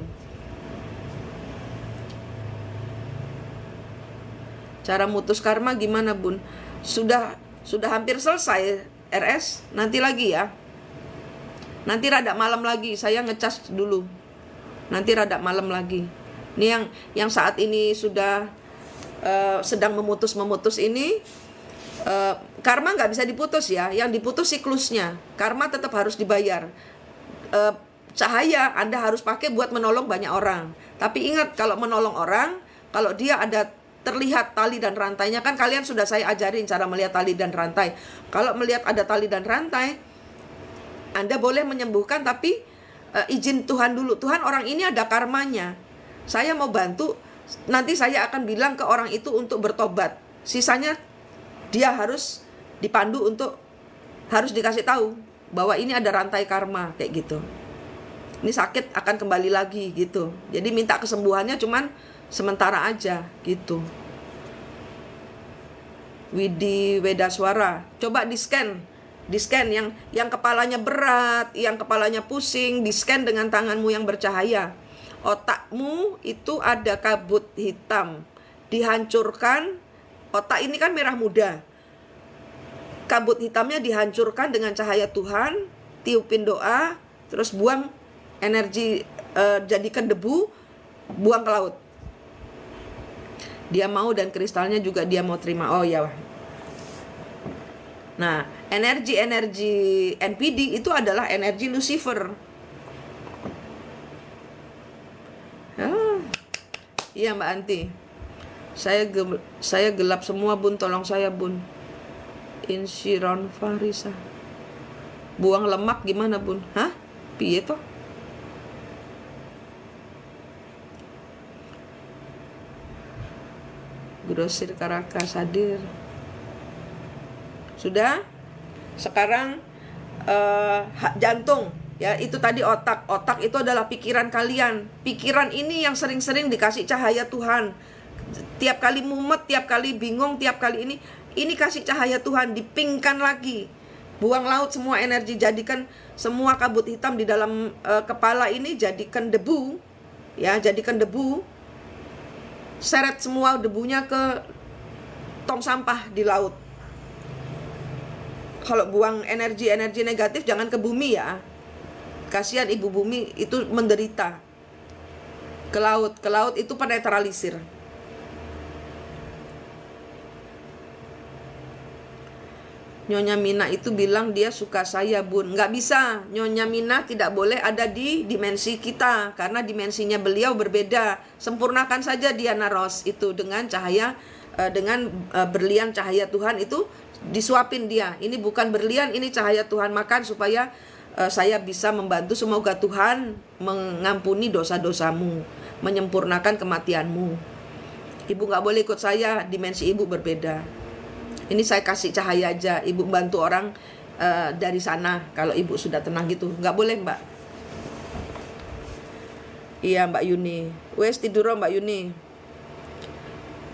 Cara mutus karma gimana, Bun? Sudah hampir selesai RS. Nanti lagi ya. Nanti rada malam lagi, saya ngecas dulu. Nanti rada malam lagi. Ini yang saat ini sudah sedang memutus ini, karma nggak bisa diputus ya. Yang diputus siklusnya. Karma tetap harus dibayar. Cahaya Anda harus pakai buat menolong banyak orang. Tapi ingat, kalau menolong orang, kalau dia ada terlihat tali dan rantainya, kan kalian sudah saya ajarin cara melihat tali dan rantai. Kalau melihat ada tali dan rantai, Anda boleh menyembuhkan, tapi izin Tuhan dulu. Tuhan, orang ini ada karmanya, saya mau bantu. Nanti saya akan bilang ke orang itu untuk bertobat. Sisanya dia harus dipandu untuk, harus dikasih tahu bahwa ini ada rantai karma kayak gitu. Ini sakit akan kembali lagi gitu. Jadi minta kesembuhannya cuman sementara aja gitu. Widi Wedaswara, coba di-scan yang kepalanya berat, yang kepalanya pusing, di-scan dengan tanganmu yang bercahaya. Otakmu itu ada kabut hitam, dihancurkan. Otak ini kan merah muda. Kabut hitamnya dihancurkan dengan cahaya Tuhan, tiupin doa, terus buang energi, jadikan debu, buang ke laut. Dia mau, dan kristalnya juga dia mau terima. Oh ya. Nah, energi NPD itu adalah energi Lucifer. Iya Mbak Anti. Saya gelap semua, Bun, tolong saya, Bun. Insiron Farisa. Buang lemak gimana, Bun? Hah? Piye toh? Grosir Karakas hadir. Sudah? Sekarang jantung. Ya, itu tadi otak. Otak itu adalah pikiran kalian. Pikiran ini yang sering-sering dikasih cahaya Tuhan. Tiap kali mumet, tiap kali bingung, tiap kali ini kasih cahaya Tuhan, dipingkan lagi. Buang laut semua energi, jadikan semua kabut hitam di dalam kepala ini jadikan debu. Ya, jadikan debu. Seret semua debunya ke tong sampah di laut. Kalau buang energi negatif jangan ke bumi ya. Kasihan ibu bumi itu menderita. Ke laut itu penetralisir. Nyonya Mina itu bilang dia suka saya, Bun. Nggak bisa. Nyonya Mina tidak boleh ada di dimensi kita, karena dimensinya beliau berbeda. Sempurnakan saja Diana Ross itu dengan cahaya, dengan berlian cahaya Tuhan itu disuapin dia. Ini bukan berlian, ini cahaya Tuhan. Makan supaya saya bisa membantu. Semoga Tuhan mengampuni dosa-dosamu, menyempurnakan kematianmu. Ibu nggak boleh ikut saya, dimensi ibu berbeda. Ini saya kasih cahaya aja, ibu bantu orang dari sana. Kalau ibu sudah tenang gitu, nggak boleh, Mbak. Iya Mbak Yuni. Wes tidur Mbak Yuni.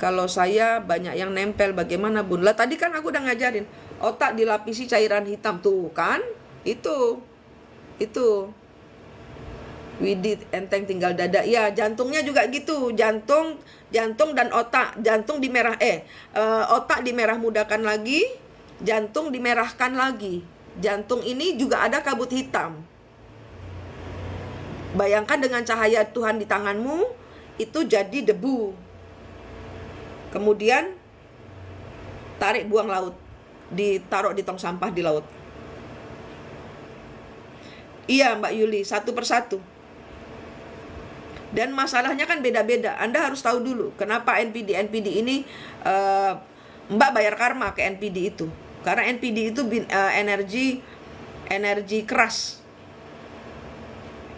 Kalau saya banyak yang nempel, bagaimana, Bun? Lah tadi kan aku udah ngajarin. Otak dilapisi cairan hitam tuh kan? Itu. Widih, enteng tinggal dada. Ya, jantungnya juga gitu. Jantung dan otak. Jantung otak dimerah mudakan lagi, jantung dimerahkan lagi. Jantung ini juga ada kabut hitam. Bayangkan dengan cahaya Tuhan di tanganmu, itu jadi debu. Kemudian tarik buang laut. Ditaruh di tong sampah di laut. Iya Mbak Yuli, satu persatu. Dan masalahnya kan beda-beda. Anda harus tahu dulu kenapa NPD ini Mbak bayar karma ke NPD itu. Karena NPD itu energi keras.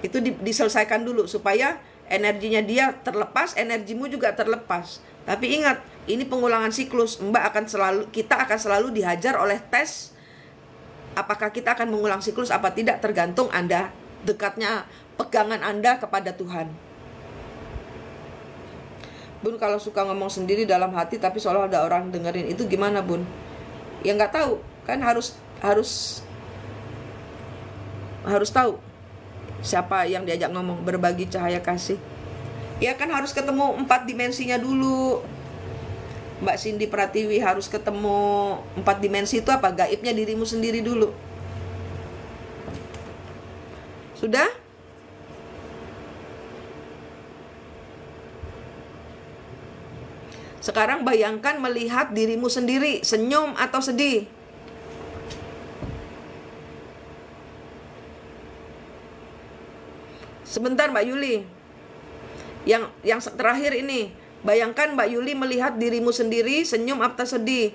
Itu diselesaikan dulu supaya energinya dia terlepas, energimu juga terlepas. Tapi ingat, ini pengulangan siklus. Kita akan selalu dihajar oleh tes. Apakah kita akan mengulang siklus apa tidak, tergantung Anda dekatnya pegangan Anda kepada Tuhan. Bun, kalau suka ngomong sendiri dalam hati tapi seolah ada orang dengerin, itu gimana Bun? Ya nggak tahu, kan harus tahu siapa yang diajak ngomong, berbagi cahaya kasih. Ya kan harus ketemu 4 dimensinya dulu. Mbak Cindy Pratiwi, harus ketemu 4 dimensi itu apa? Gaibnya dirimu sendiri dulu. Sudah? Sekarang bayangkan melihat dirimu sendiri, senyum atau sedih. Sebentar Mbak Yuli. Yang terakhir ini, bayangkan Mbak Yuli melihat dirimu sendiri, senyum atau sedih.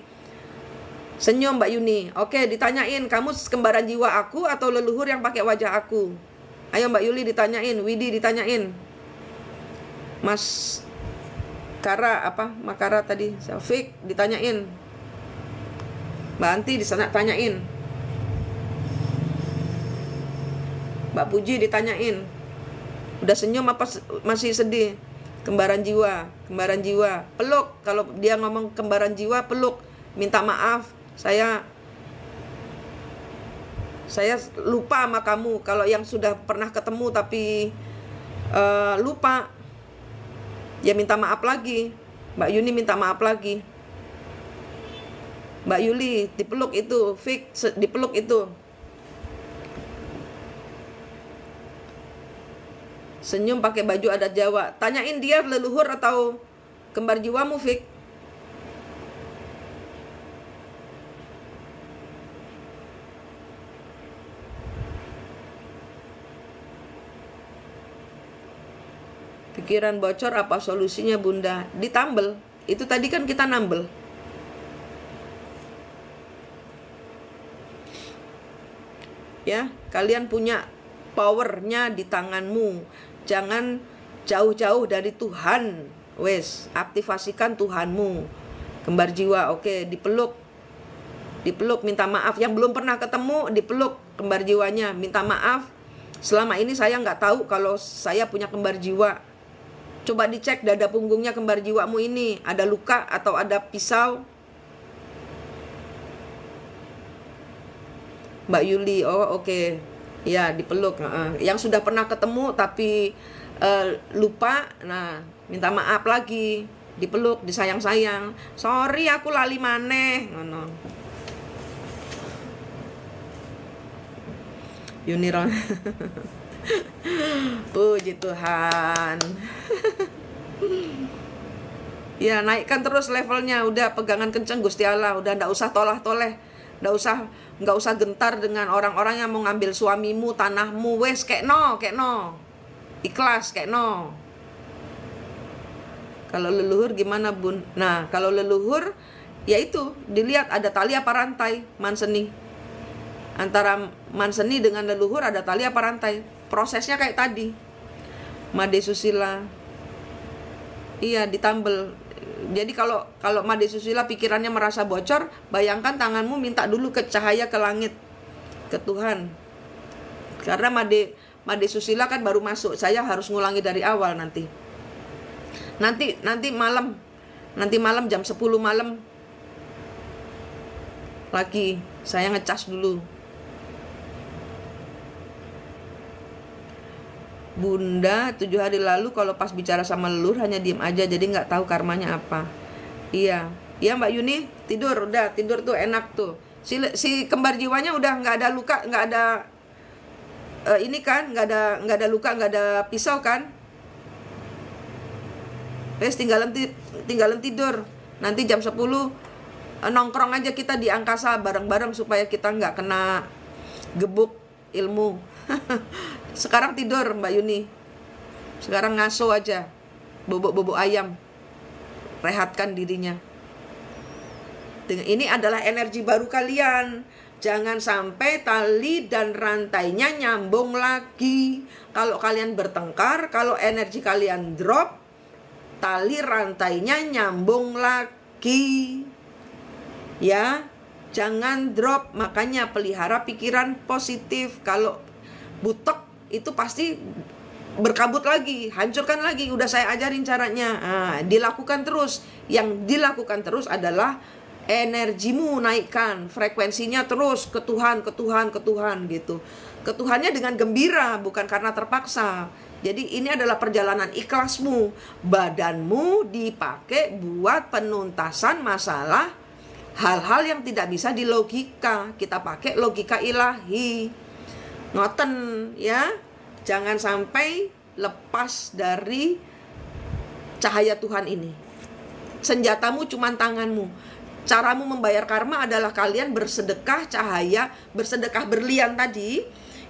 Senyum Mbak Yuni. Oke, ditanyain, kamu kembaran jiwa aku atau leluhur yang pakai wajah aku? Ayo Mbak Yuli ditanyain, Widi ditanyain. Mas Makara tadi, Syafiq ditanyain. Mbak Anti tanyain. Mbak Puji ditanyain. Udah senyum apa masih sedih? Kembaran jiwa. Peluk, kalau dia ngomong kembaran jiwa, peluk. Minta maaf, saya lupa sama kamu. Kalau yang sudah pernah ketemu tapi lupa, ya minta maaf lagi. Mbak Yuni minta maaf lagi. Mbak Yuli dipeluk itu, Fik dipeluk itu. Senyum pakai baju adat Jawa. Tanyain dia leluhur atau kembar jiwamu, Fik. Pikiran bocor, apa solusinya Bunda? Ditambel. Itu tadi kan kita nambel. Ya, kalian punya powernya di tanganmu. Jangan jauh-jauh dari Tuhan. Wes, aktivasikan Tuhanmu. Kembar jiwa, oke, dipeluk. Minta maaf. Yang belum pernah ketemu, dipeluk kembar jiwanya. Minta maaf, selama ini saya nggak tahu kalau saya punya kembar jiwa. Coba dicek dada punggungnya kembar jiwamu ini, ada luka atau ada pisau. Mbak Yuli, oh oke. Ya, dipeluk. Yang sudah pernah ketemu tapi lupa, nah minta maaf lagi, dipeluk, disayang-sayang. Sorry aku lali maneh, ngono. Yuniron. Puji Tuhan. Ya, naikkan terus levelnya. Udah pegangan kenceng Gusti Allah. Udah ndak usah tolah-toleh. Nggak usah gentar dengan orang-orang yang mau ngambil suamimu, tanahmu. Wes kekno. Ikhlas kekno. Kalau leluhur gimana Bun? Nah, kalau leluhur ya itu, dilihat ada tali apa rantai, manseni. Antara manseni dengan leluhur ada tali apa rantai. Prosesnya kayak tadi. Made Susila. Iya, ditambel. Jadi kalau Made Susila pikirannya merasa bocor, bayangkan tanganmu minta dulu ke cahaya, ke langit, ke Tuhan. Karena Made Susila kan baru masuk. Saya harus ngulangi dari awal nanti. Nanti malam jam 10 malam lagi saya ngecas dulu. Bunda 7 hari lalu kalau pas bicara sama leluhur hanya diem aja, jadi nggak tahu karmanya apa. Iya, iya Mbak Yuni, tidur tuh enak tuh. Si kembar jiwanya udah nggak ada luka, nggak ada ini kan, nggak ada luka, nggak ada pisau kan. Tinggalan tidur. Nanti jam 10 nongkrong aja kita di angkasa bareng-bareng supaya kita nggak kena gebuk ilmu. Sekarang tidur Mbak Yuni. Sekarang ngaso aja. Bobok-bobok ayam. Rehatkan dirinya. Ini adalah energi baru kalian. Jangan sampai tali dan rantainya nyambung lagi. Kalau kalian bertengkar, kalau energi kalian drop, tali rantainya nyambung lagi. Ya, jangan drop. Makanya pelihara pikiran positif. Kalau butek itu pasti berkabut lagi, hancurkan lagi. Udah saya ajarin caranya. Nah, dilakukan terus. Yang dilakukan terus adalah energimu naikkan, frekuensinya terus ke Tuhan gitu. Ke Tuhannya dengan gembira, bukan karena terpaksa. Jadi ini adalah perjalanan ikhlasmu. Badanmu dipakai buat penuntasan masalah hal-hal yang tidak bisa dilogika. Kita pakai logika ilahi. Ngoten ya. Jangan sampai lepas dari cahaya Tuhan ini. Senjatamu cuma tanganmu. Caramu membayar karma adalah kalian bersedekah cahaya, bersedekah berlian tadi,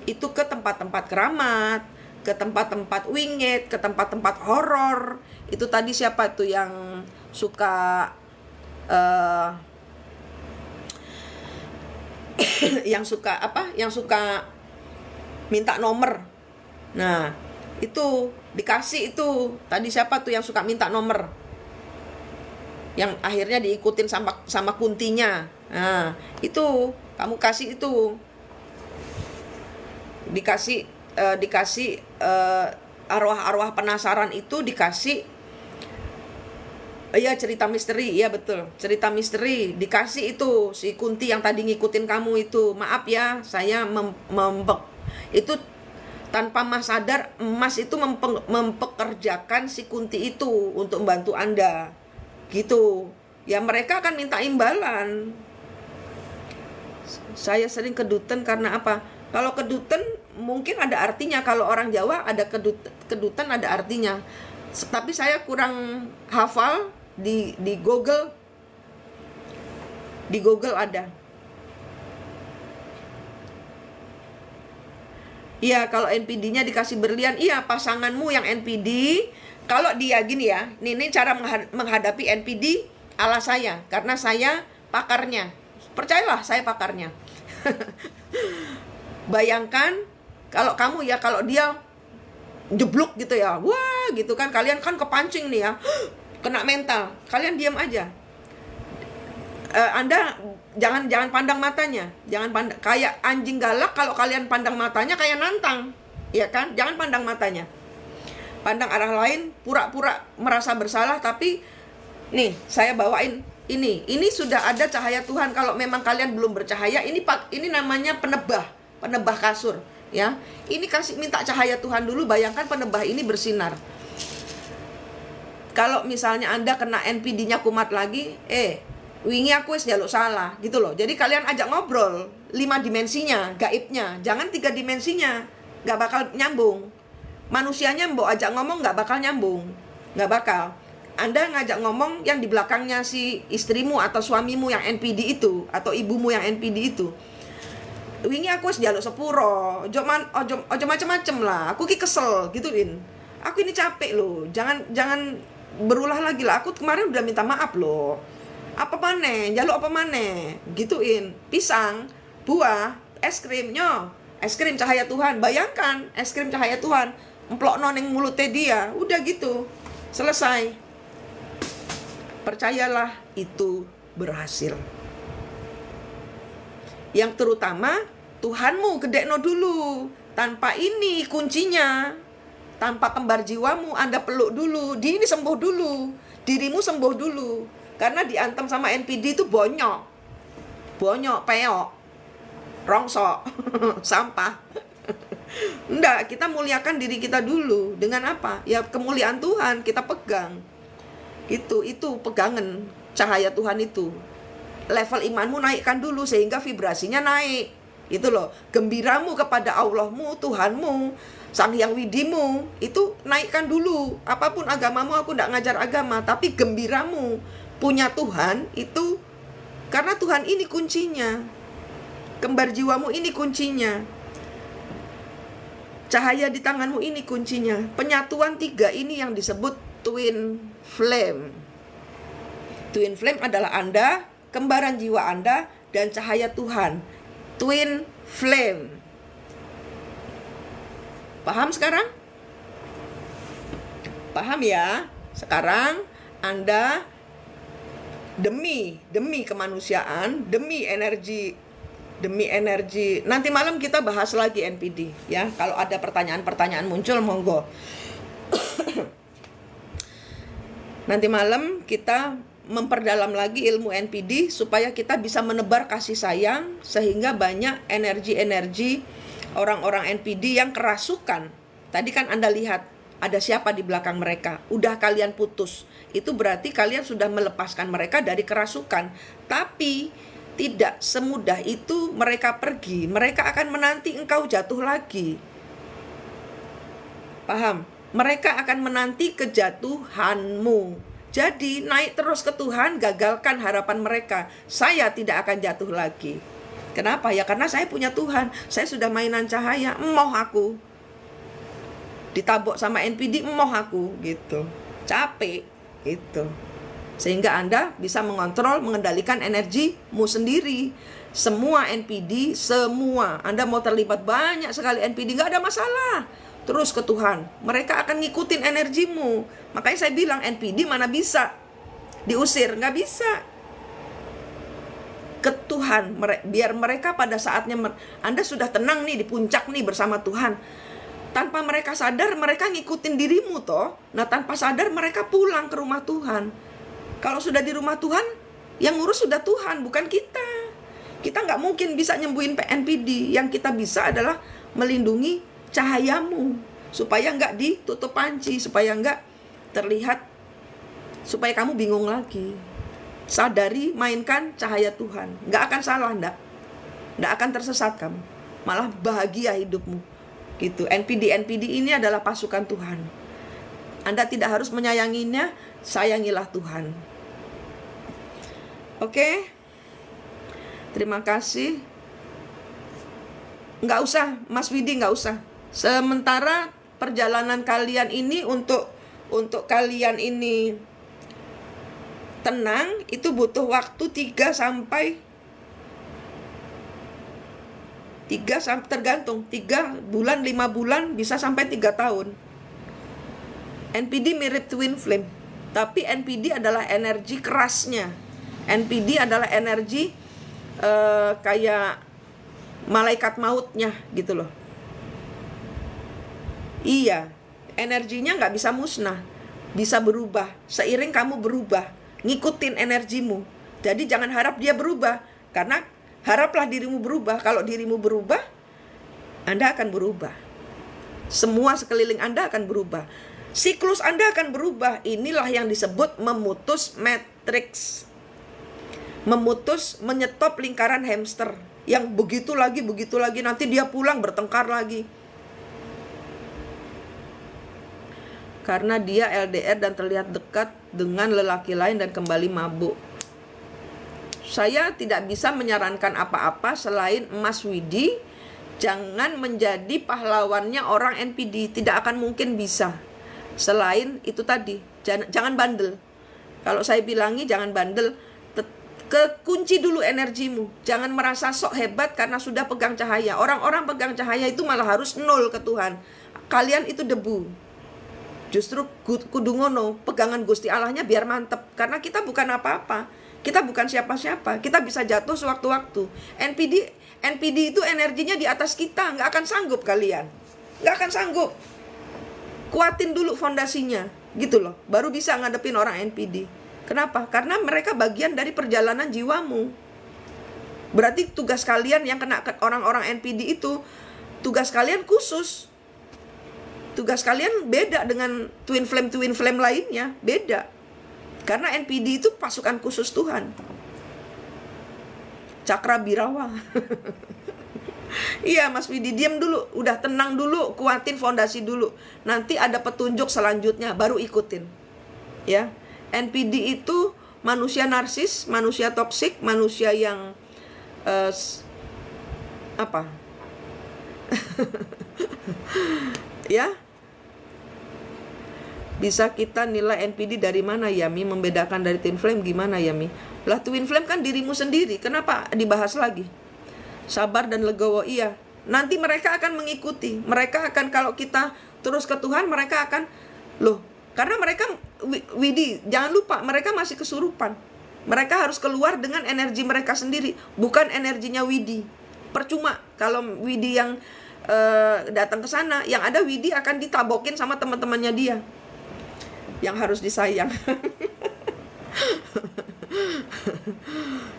itu ke tempat-tempat keramat, ke tempat-tempat wingit, ke tempat-tempat horor. Itu tadi siapa tuh yang suka yang suka minta nomor. Nah, itu dikasih itu. Tadi siapa tuh yang suka minta nomor? Yang akhirnya diikutin sama kuntinya. Nah, itu kamu kasih itu. Dikasih arwah-arwah penasaran itu dikasih. Iya, cerita misteri. Iya betul, cerita misteri dikasih itu si Kunti yang tadi ngikutin kamu itu. Maaf ya, saya itu tanpa Mas sadar, Mas itu mempekerjakan si Kunti itu untuk membantu Anda. Gitu. Ya mereka akan minta imbalan. Saya sering kedutan karena apa? Kalau kedutan mungkin ada artinya. Kalau orang Jawa ada kedutan ada artinya. Tapi saya kurang hafal. Di Google ada. Iya, kalau NPD-nya dikasih berlian, iya pasanganmu yang NPD, kalau dia gini ya, ini cara menghadapi NPD ala saya, karena saya pakarnya. Percayalah, saya pakarnya. Bayangkan kalau kamu ya, kalau dia jeblok gitu ya, wah gitu kan, kalian kan kepancing nih ya, kena mental, kalian diam aja. Anda jangan pandang matanya, jangan pandang kayak anjing galak. Kalau kalian pandang matanya kayak nantang, ya kan? Jangan pandang matanya, pandang arah lain, pura-pura merasa bersalah. Tapi nih saya bawain ini sudah ada cahaya Tuhan. Kalau memang kalian belum bercahaya, ini namanya penebah kasur, ya. Ini kasih minta cahaya Tuhan dulu. Bayangkan penebah ini bersinar. Kalau misalnya Anda kena NPD-nya kumat lagi, wingi aku wis njaluk salah gitu loh. Jadi kalian ajak ngobrol 5 dimensinya, gaibnya. Jangan 3 dimensinya, gak bakal nyambung. Manusianya mbok ajak ngomong gak bakal nyambung. Gak bakal. Anda ngajak ngomong yang di belakangnya si istrimu atau suamimu yang NPD itu, atau ibumu yang NPD itu. Wingi aku wis njaluk sepuro, ojo macem-macem lah. Aku ki kesel gituin. Aku ini capek loh. Jangan berulah lagi lah. Aku kemarin udah minta maaf loh. Apa maneh, jaluk apa maneh, gituin. Pisang, buah, es krim, es krim cahaya Tuhan. Bayangkan es krim cahaya Tuhan emplokno ning mulutnya dia, udah gitu, selesai. Percayalah, itu berhasil. Yang terutama Tuhanmu gedekno dulu. Tanpa ini kuncinya, tanpa kembar jiwamu Anda peluk dulu, ini sembuh dulu, dirimu sembuh dulu. Karena diantem sama NPD itu bonyok, peok, rongsok, sampah. Enggak, kita muliakan diri kita dulu. Dengan apa? Ya kemuliaan Tuhan kita pegang. Itu pegangan cahaya Tuhan itu. Level imanmu naikkan dulu sehingga vibrasinya naik. Itu loh. Gembiramu kepada Allahmu, Tuhanmu, Sang Hyang Widimu, itu naikkan dulu. Apapun agamamu, aku enggak ngajar agama, tapi gembiramu punya Tuhan itu, karena Tuhan ini kuncinya. Kembar jiwamu ini kuncinya. Cahaya di tanganmu ini kuncinya. Penyatuan tiga ini yang disebut twin flame. Twin flame adalah Anda, kembaran jiwa Anda, dan cahaya Tuhan. Twin flame. Paham sekarang? Paham ya? Sekarang Anda demi kemanusiaan, demi energi. Nanti malam kita bahas lagi NPD ya. Kalau ada pertanyaan muncul, monggo. Nanti malam kita memperdalam lagi ilmu NPD supaya kita bisa menebar kasih sayang, sehingga banyak energi orang-orang NPD yang kerasukan. Tadi kan Anda lihat ada siapa di belakang mereka. Udah kalian putus. Itu berarti kalian sudah melepaskan mereka dari kerasukan. Tapi tidak semudah itu mereka pergi. Mereka akan menanti engkau jatuh lagi. Paham? Mereka akan menanti kejatuhanmu. Jadi naik terus ke Tuhan, gagalkan harapan mereka. Saya tidak akan jatuh lagi. Kenapa? Ya karena saya punya Tuhan. Saya sudah mainan cahaya, emoh aku. Ditabok sama NPD, emoh aku gitu. Capek gitu. Sehingga Anda bisa mengontrol, mengendalikan energimu sendiri. Semua NPD, semua. Anda mau terlibat banyak sekali NPD, gak ada masalah. Terus ke Tuhan. Mereka akan ngikutin energimu. Makanya saya bilang NPD mana bisa diusir, gak bisa. Ke Tuhan, biar mereka pada saatnya Anda sudah tenang nih di puncak nih bersama Tuhan. Tanpa mereka sadar, mereka ngikutin dirimu toh. Nah tanpa sadar mereka pulang ke rumah Tuhan. Kalau sudah di rumah Tuhan, yang ngurus sudah Tuhan, bukan kita. Kita nggak mungkin bisa nyembuhin NPD. Yang kita bisa adalah melindungi cahayamu, supaya nggak ditutup panci, supaya nggak terlihat, supaya kamu bingung lagi. Sadari, mainkan cahaya Tuhan. Nggak akan salah, nggak akan tersesat kamu. Malah bahagia hidupmu. Gitu. NPD ini adalah pasukan Tuhan. Anda tidak harus menyayanginya, sayangilah Tuhan. Oke? Terima kasih. Nggak usah, Mas Widi, nggak usah. Sementara perjalanan kalian ini untuk kalian ini tenang, itu butuh waktu 3 sampai tergantung 3 bulan, 5 bulan, bisa sampai 3 tahun. NPD mirip twin flame, tapi NPD adalah energi kerasnya. NPD adalah energi kayak malaikat mautnya gitu loh. Iya, energinya nggak bisa musnah, bisa berubah seiring kamu berubah, ngikutin energimu. Jadi jangan harap dia berubah, karena haraplah dirimu berubah. Kalau dirimu berubah, Anda akan berubah. Semua sekeliling Anda akan berubah. Siklus Anda akan berubah. Inilah yang disebut memutus matriks. Memutus, menyetop lingkaran hamster. Yang begitu lagi, nanti dia pulang bertengkar lagi. Karena dia LDR dan terlihat dekat dengan lelaki lain dan kembali mabuk. Saya tidak bisa menyarankan apa-apa selain Mas Widi, jangan menjadi pahlawannya orang NPD. Tidak akan mungkin bisa. Selain itu tadi, jangan bandel. Kalau saya bilangi jangan bandel, kunci dulu energimu. Jangan merasa sok hebat karena sudah pegang cahaya. Orang-orang pegang cahaya itu malah harus 0 ke Tuhan. Kalian itu debu. Justru kudu ngono, pegangan Gusti Allahnya biar mantep. Karena kita bukan apa-apa. Kita bukan siapa-siapa. Kita bisa jatuh sewaktu-waktu. NPD itu energinya di atas kita. Nggak akan sanggup kalian. Nggak akan sanggup. Kuatin dulu fondasinya. Gitu loh. Baru bisa ngadepin orang NPD. Kenapa? Karena mereka bagian dari perjalanan jiwamu. Berarti tugas kalian yang kena orang-orang NPD itu Tugas kalian khusus. Tugas kalian beda dengan twin flame lainnya, beda. Karena NPD itu pasukan khusus Tuhan. Cakra Birawa. Iya Mas Widi, diam dulu, udah tenang dulu, kuatin fondasi dulu. Nanti ada petunjuk selanjutnya, baru ikutin. Ya, NPD itu manusia narsis, manusia toksik, manusia yang apa? Ya, bisa kita nilai NPD dari mana Yami? Membedakan dari twin flame gimana Yami? Lah twin flame kan dirimu sendiri, kenapa dibahas lagi? Sabar dan legowo, iya. Nanti mereka akan mengikuti. Mereka akan, kalau kita terus ke Tuhan, mereka akan, loh, karena mereka, Widi, jangan lupa, mereka masih kesurupan. Mereka harus keluar dengan energi mereka sendiri, bukan energinya Widi. Percuma kalau Widi yang datang ke sana, yang ada Widi akan ditabokin sama teman-temannya dia yang harus disayang.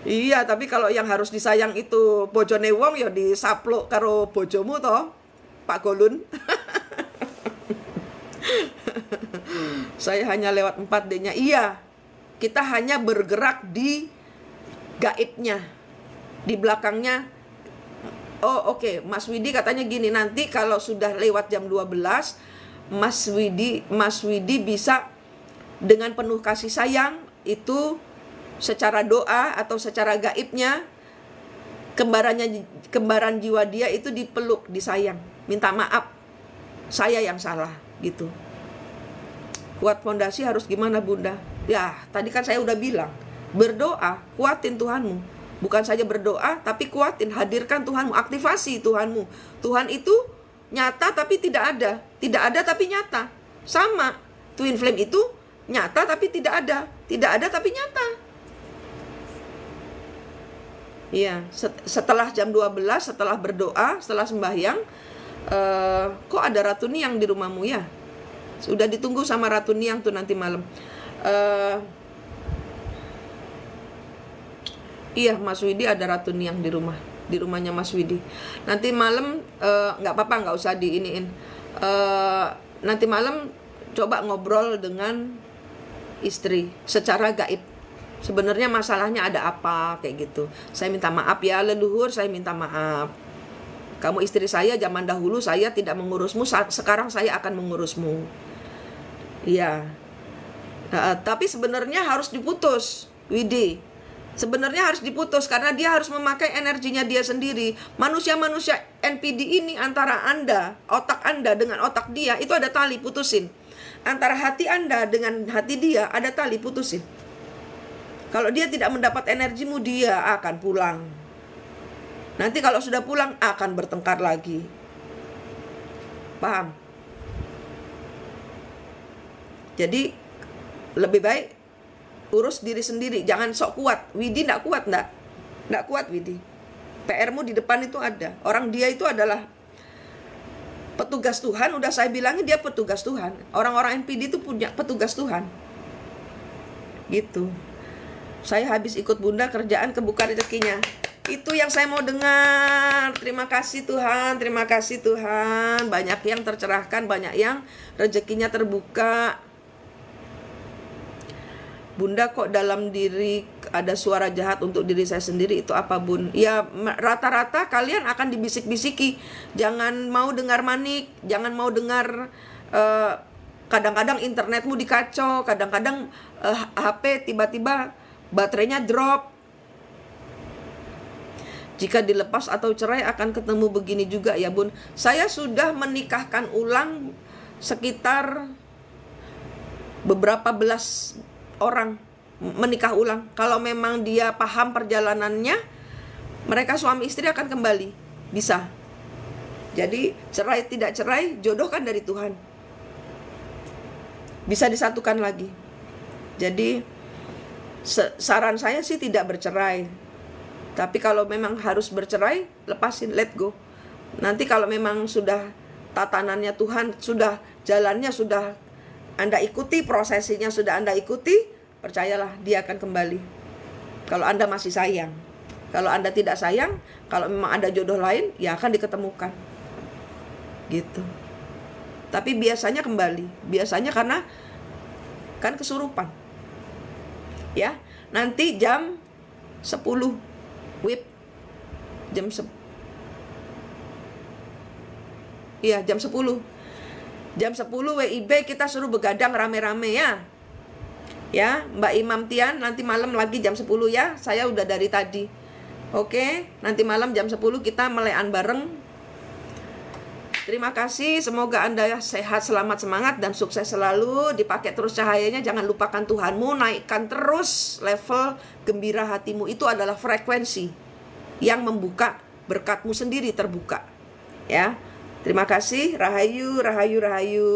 Iya, tapi kalau yang harus disayang itu bojone wong ya disapluk karo bojomu toh, Pak Golun. Saya hanya lewat 4D-nya. Iya, kita hanya bergerak di gaibnya, di belakangnya. Oh oke, Mas Widi katanya gini, nanti kalau sudah lewat jam 12, Mas Widi bisa dengan penuh kasih sayang itu secara doa atau secara gaibnya kembaran jiwa dia itu dipeluk, disayang, minta maaf, saya yang salah gitu. Kuat fondasi harus gimana Bunda? Ya tadi kan saya udah bilang, berdoa, kuatin Tuhanmu. Bukan saja berdoa tapi kuatin, hadirkan Tuhanmu, aktivasi Tuhanmu. Tuhan itu nyata tapi tidak ada, tidak ada tapi nyata. Sama, twin flame itu nyata tapi tidak ada, tidak ada tapi nyata. Iya, setelah jam 12, setelah berdoa, setelah sembahyang, kok ada Ratu Niang di rumahmu ya? Sudah ditunggu sama Ratu Niang tuh nanti malam. Iya, Mas Widi ada Ratu Niang di rumah, di rumahnya Mas Widi. Nanti malam nggak apa-apa, nggak usah diiniin. Nanti malam coba ngobrol dengan istri secara gaib. Sebenarnya masalahnya ada apa kayak gitu. Saya minta maaf ya leluhur, saya minta maaf. Kamu istri saya zaman dahulu saya tidak mengurusmu, sekarang saya akan mengurusmu. Iya. Tapi sebenarnya harus diputus, Widi. Sebenarnya harus diputus karena dia harus memakai energinya dia sendiri. Manusia-manusia NPD ini antara Anda, otak Anda dengan otak dia itu ada tali, putusin. Antara hati Anda dengan hati dia ada tali, putusin. Kalau dia tidak mendapat energimu, dia akan pulang. Nanti kalau sudah pulang, akan bertengkar lagi. Paham? Jadi, lebih baik urus diri sendiri. Jangan sok kuat. Widi tidak kuat, enggak? Tidak kuat, Widi. PR-mu di depan itu ada. Orang dia itu adalah petugas Tuhan. Udah saya bilangin dia petugas Tuhan. Orang-orang NPD itu punya petugas Tuhan. Gitu. Saya habis ikut Bunda, kerjaan kebuka rezekinya. Itu yang saya mau dengar. Terima kasih Tuhan, terima kasih Tuhan. Banyak yang tercerahkan, banyak yang rezekinya terbuka. Bunda, kok dalam diri ada suara jahat untuk diri saya sendiri, itu apa Bun? Ya rata-rata kalian akan dibisik-bisiki. Jangan mau dengar manik, jangan mau dengar kadang-kadang internetmu dikacau, kadang-kadang HP tiba-tiba baterainya drop. Jika dilepas atau cerai akan ketemu begini juga ya Bun. Saya sudah menikahkan ulang sekitar beberapa belas orang menikah ulang. Kalau memang dia paham perjalanannya, mereka suami istri akan kembali. Bisa. Jadi cerai tidak cerai, jodoh kan dari Tuhan. Bisa disatukan lagi. Jadi saran saya sih tidak bercerai. Tapi kalau memang harus bercerai, lepasin, let go. Nanti kalau memang sudah tatanannya Tuhan, sudah jalannya sudah Anda ikuti, prosesinya sudah Anda ikuti, percayalah dia akan kembali. Kalau Anda masih sayang. Kalau Anda tidak sayang, kalau memang ada jodoh lain, ya akan diketemukan. gitu. Tapi biasanya kembali, biasanya karena kan kesurupan. Ya, nanti jam 10 WIB jam jam 10. Jam 10 WIB kita suruh begadang rame-rame ya. Ya, Mbak Imam Tian, nanti malam lagi jam 10 ya. Saya udah dari tadi. Oke, nanti malam jam 10 kita melean bareng. Terima kasih, semoga Anda sehat, selamat, semangat, dan sukses selalu. Dipakai terus cahayanya, jangan lupakan Tuhanmu. Naikkan terus level gembira hatimu. Itu adalah frekuensi yang membuka berkatmu sendiri terbuka. Ya, terima kasih. Rahayu, rahayu, rahayu.